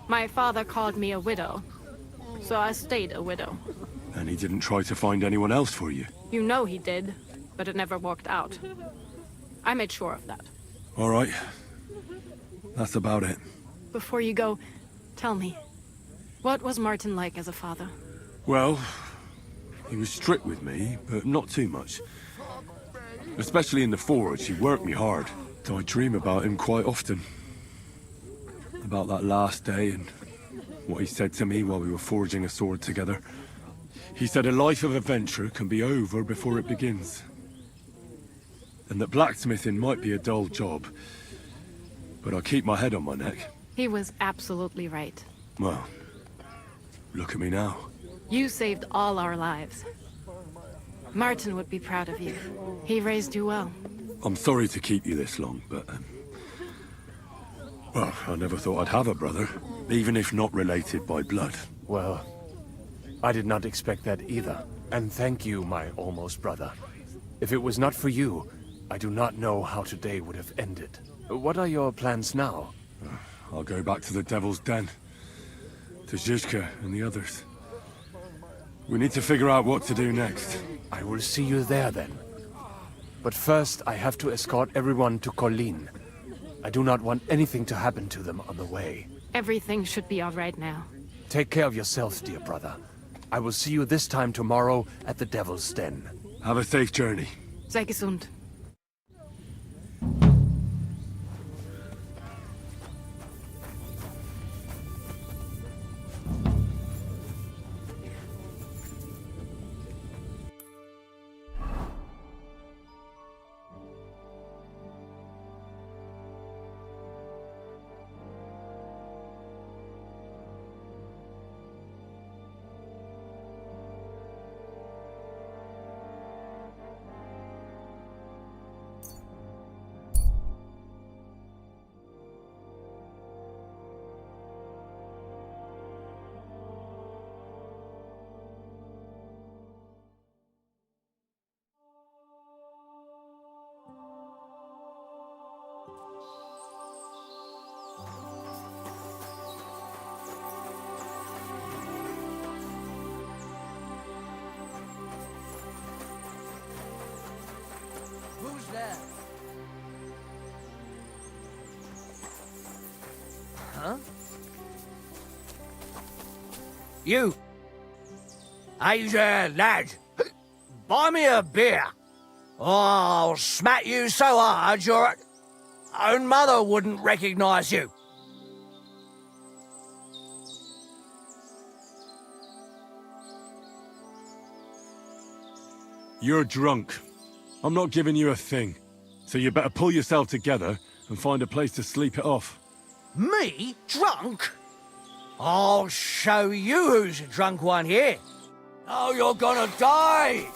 My father called me a widow, so I stayed a widow. And he didn't try to find anyone else for you? You know he did, but it never worked out. I made sure of that. All right. That's about it. Before you go, tell me, what was Martin like as a father? Well, he was strict with me, but not too much. Especially in the forge, he worked me hard. So I dream about him quite often. About that last day and what he said to me while we were forging a sword together. He said a life of adventure can be over before it begins. And that blacksmithing might be a dull job, but I'll keep my head on my neck. He was absolutely right. Well, look at me now. You saved all our lives. Martin would be proud of you. He raised you well. I'm sorry to keep you this long, but... well, I never thought I'd have a brother, even if not related by blood. Well, I did not expect that either. And thank you, my almost brother. If it was not for you, I do not know how today would have ended. What are your plans now? I'll go back to the Devil's Den. To Zizka and the others. We need to figure out what to do next. I will see you there then. But first, I have to escort everyone to Colleen. I do not want anything to happen to them on the way. Everything should be all right now. Take care of yourself, dear brother. I will see you this time tomorrow at the Devil's Den. Have a safe journey. Sei gesund. Who's there? Huh? You! Hey there, lad! Buy me a beer! Oh, I'll smack you so hard your own mother wouldn't recognize you! You're drunk. I'm not giving you a thing. So you better pull yourself together and find a place to sleep it off. Me? Drunk? I'll show you who's a drunk one here. Oh, you're gonna die!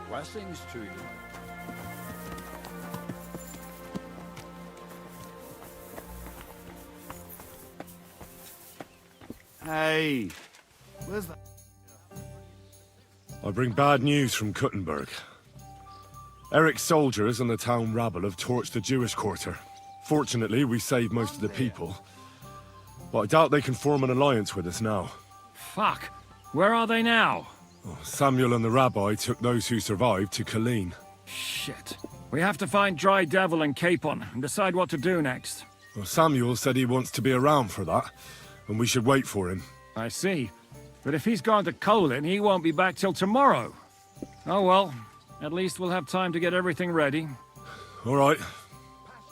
Blessings to you. Hey, where's that? I bring bad news from Kuttenberg. Eric's soldiers and the town rabble have torched the Jewish quarter. Fortunately, we saved most of the people. But I doubt they can form an alliance with us now. Fuck. Where are they now? Samuel and the rabbi took those who survived to Colleen. Shit. We have to find Dry Devil and Capon and decide what to do next. Well, Samuel said he wants to be around for that, and we should wait for him. I see. But if he's gone to Colin, he won't be back till tomorrow. Oh well, at least we'll have time to get everything ready. All right.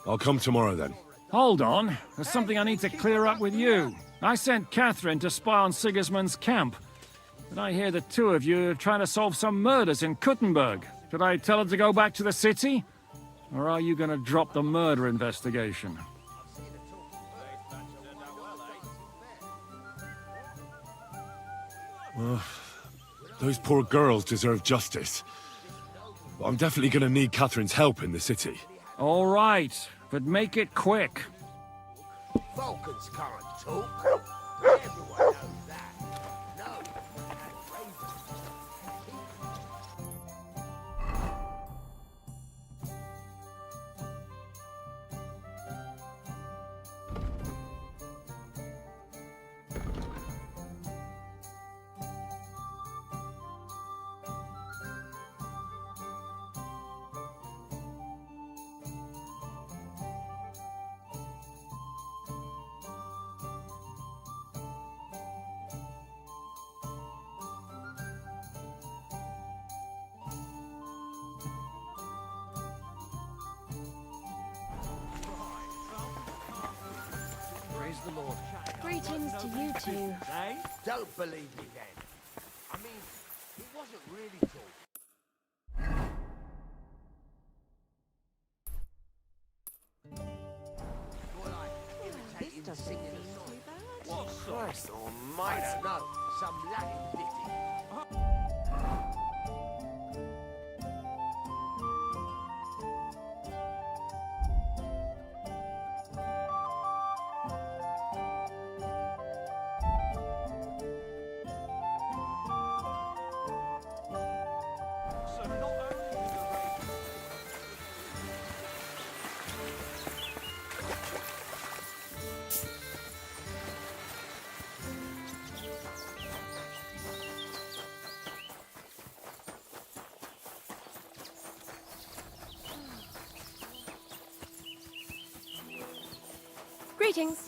I'll come tomorrow then. Hold on, there's something I need to clear up with you. I sent Catherine to spy on Sigismund's camp. But I hear the two of you are trying to solve some murders in Kuttenberg. Should I tell her to go back to the city? Or are you going to drop the murder investigation? Well, those poor girls deserve justice. But I'm definitely going to need Catherine's help in the city. All right, but make it quick. Vulcans can't talk. Everyone knows that. No. Praise the Lord. Greetings to you two. Don't believe me then. I mean, he wasn't really talking. This doesn't seem too bad. What Christ almighty? I don't know. Some Latin ditty. Greetings.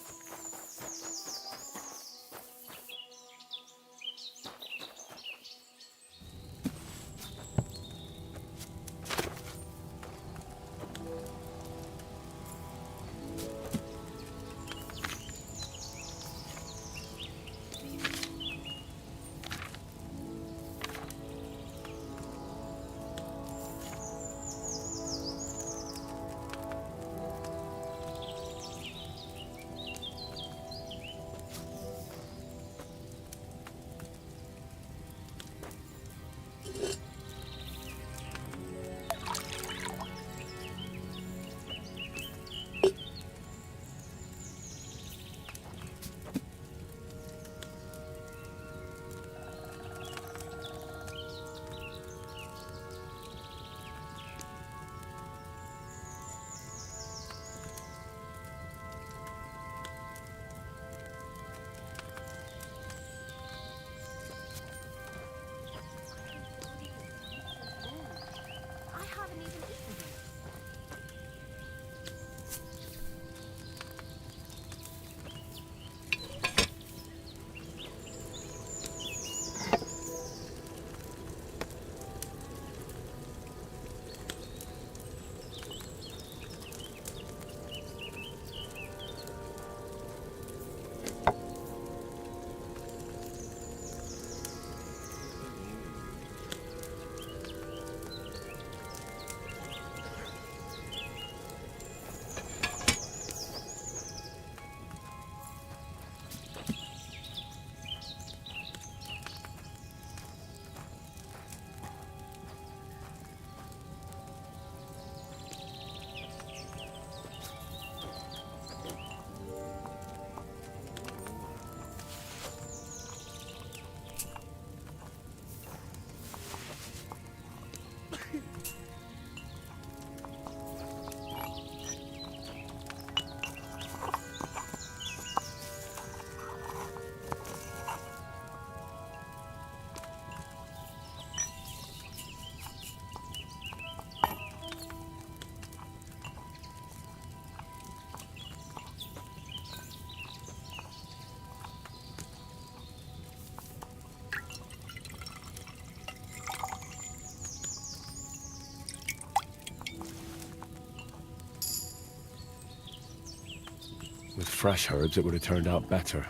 With fresh herbs, it would have turned out better.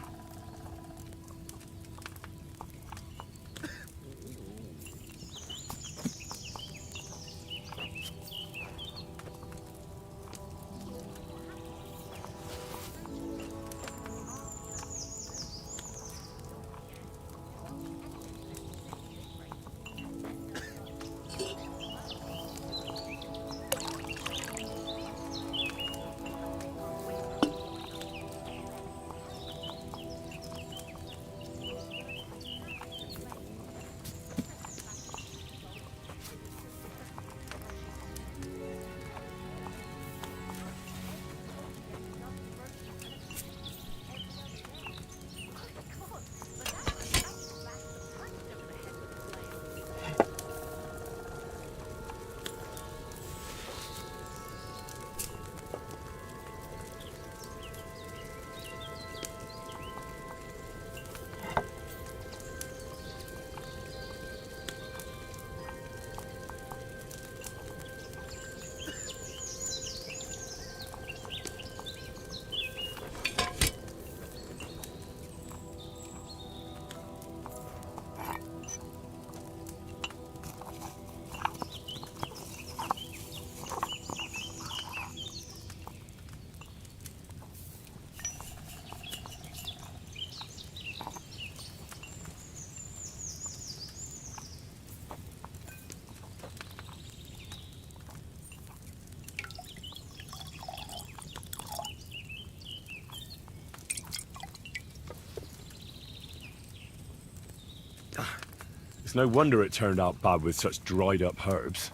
It's no wonder it turned out bad with such dried up herbs.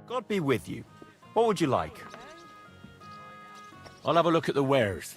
God be with you. What would you like? I'll have a look at the wares.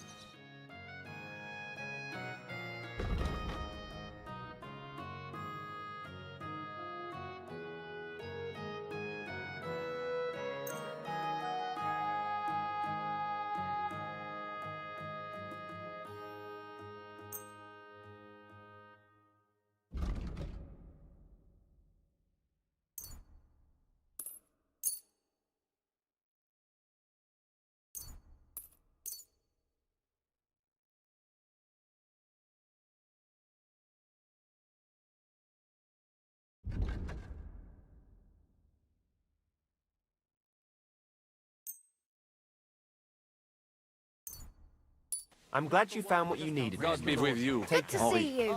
I'm glad you found what you needed. God be with you. Take Good to see you.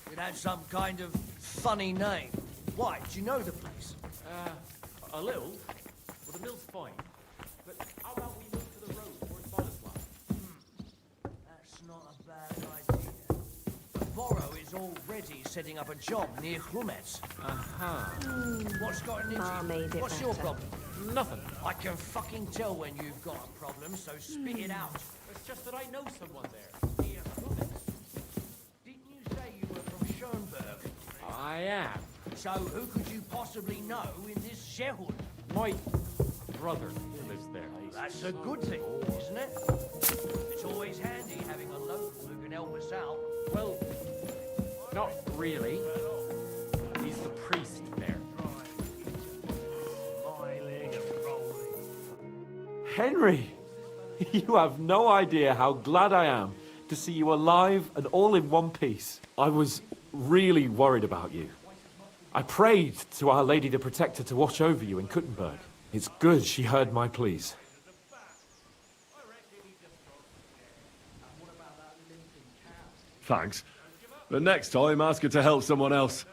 It had some kind of funny name. Why? Do you know the place? A little. Well, the mill's fine. But how about we move to the road towards Boleslav? That's not a bad idea. Borrow is already setting up a job near Chrumets. Aha. What's gotten into Ma you? made it What's your better. problem? Nothing. I can fucking tell when you've got a problem, so spit it out. It's just that I know someone there. Near Chrumets. Didn't you say you were from Schoenberg? I am. So who could you possibly know in this Shehud? My brother lives there. That's a good thing, isn't it? It's always handy having a local who can help us out. Well, not really. He's the priest there. Henry! You have no idea how glad I am to see you alive and all in one piece. I was really worried about you. I prayed to Our Lady the Protector to watch over you in Kuttenberg. It's good she heard my pleas. Thanks. But next time, ask her to help someone else.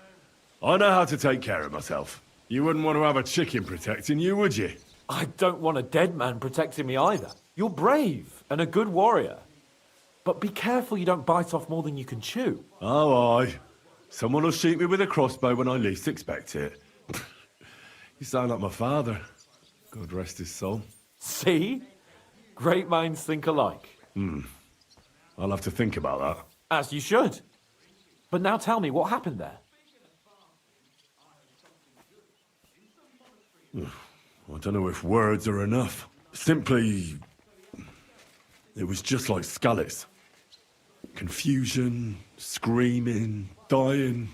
I know how to take care of myself. You wouldn't want to have a chicken protecting you, would you? I don't want a dead man protecting me either. You're brave and a good warrior. But be careful you don't bite off more than you can chew. Oh, aye. Someone will shoot me with a crossbow when I least expect it. You sound like my father. God rest his soul. See? Great minds think alike. I'll have to think about that. As you should. But now tell me, what happened there? I don't know if words are enough. Simply... it was just like Skalitz. Confusion, screaming, dying,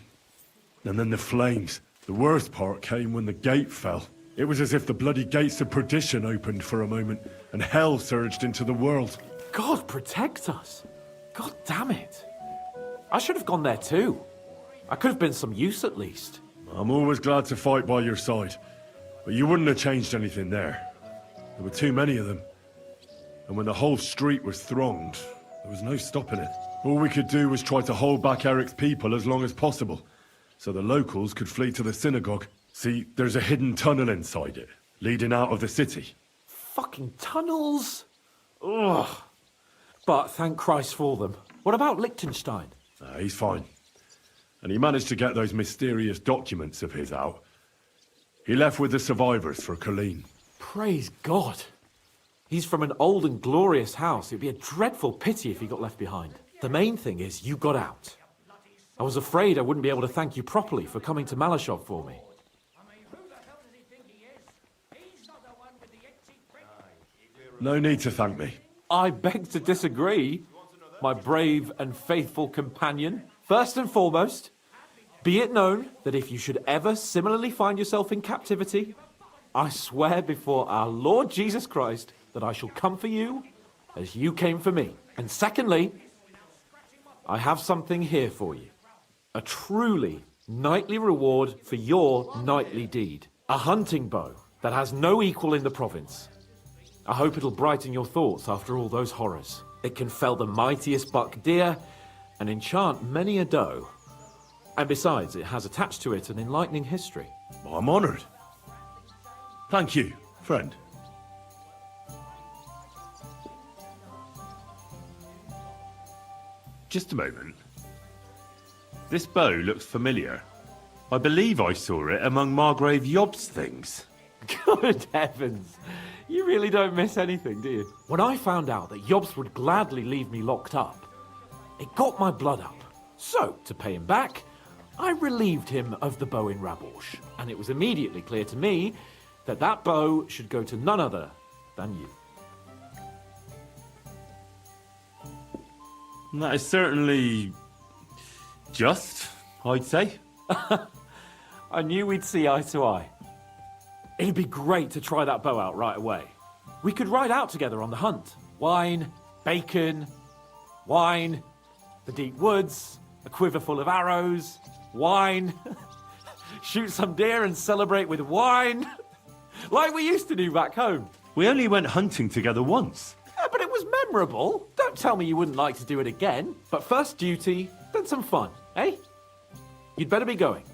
and then the flames. The worst part came when the gate fell. It was as if the bloody gates of perdition opened for a moment, and hell surged into the world. God protect us. God damn it. I should have gone there too. I could have been some use at least. I'm always glad to fight by your side, but you wouldn't have changed anything there. There were too many of them. And when the whole street was thronged, there was no stopping it. All we could do was try to hold back Eric's people as long as possible, so the locals could flee to the synagogue. See, there's a hidden tunnel inside it, leading out of the city. Fucking tunnels! Ugh. But thank Christ for them. What about Liechtenstein? He's fine. And he managed to get those mysterious documents of his out. He left with the survivors for Colleen. Praise God. He's from an old and glorious house. It'd be a dreadful pity if he got left behind. The main thing is you got out. I was afraid I wouldn't be able to thank you properly for coming to Malashov for me. No need to thank me. I beg to disagree, my brave and faithful companion. First and foremost, be it known that if you should ever similarly find yourself in captivity, I swear before our Lord Jesus Christ that I shall come for you as you came for me. And secondly, I have something here for you. A truly knightly reward for your knightly deed. A hunting bow that has no equal in the province. I hope it'll brighten your thoughts after all those horrors. It can fell the mightiest buck deer and enchant many a doe. And besides, it has attached to it an enlightening history. I'm honored. Thank you, friend. Just a moment. This bow looks familiar. I believe I saw it among Margrave Yob's things. Good heavens. You really don't miss anything, do you? When I found out that Yobs would gladly leave me locked up, it got my blood up. So, to pay him back, I relieved him of the bow in Raborsh. And it was immediately clear to me that that bow should go to none other than you. That is certainly... just, I'd say. I knew we'd see eye to eye. It'd be great to try that bow out right away. We could ride out together on the hunt. Wine, bacon, wine, the deep woods, a quiver full of arrows, wine, shoot some deer and celebrate with wine, like we used to do back home. We only went hunting together once. Yeah, but it was memorable. Don't tell me you wouldn't like to do it again. But first duty, then some fun, eh? You'd better be going.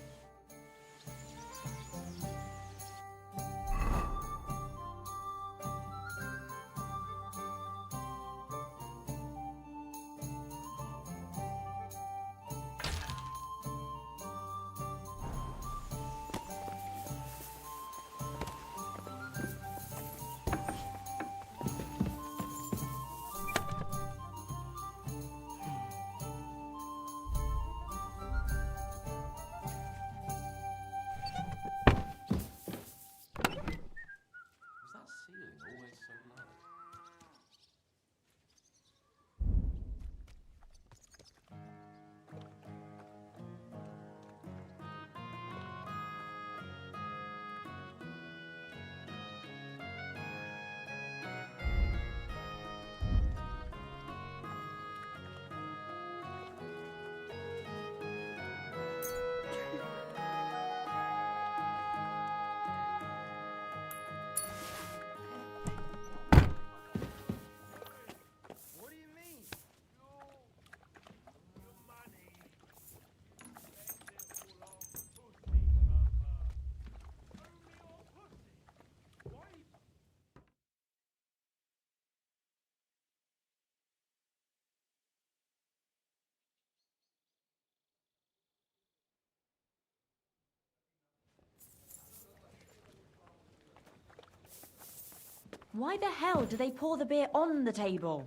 Why the hell do they pour the beer on the table?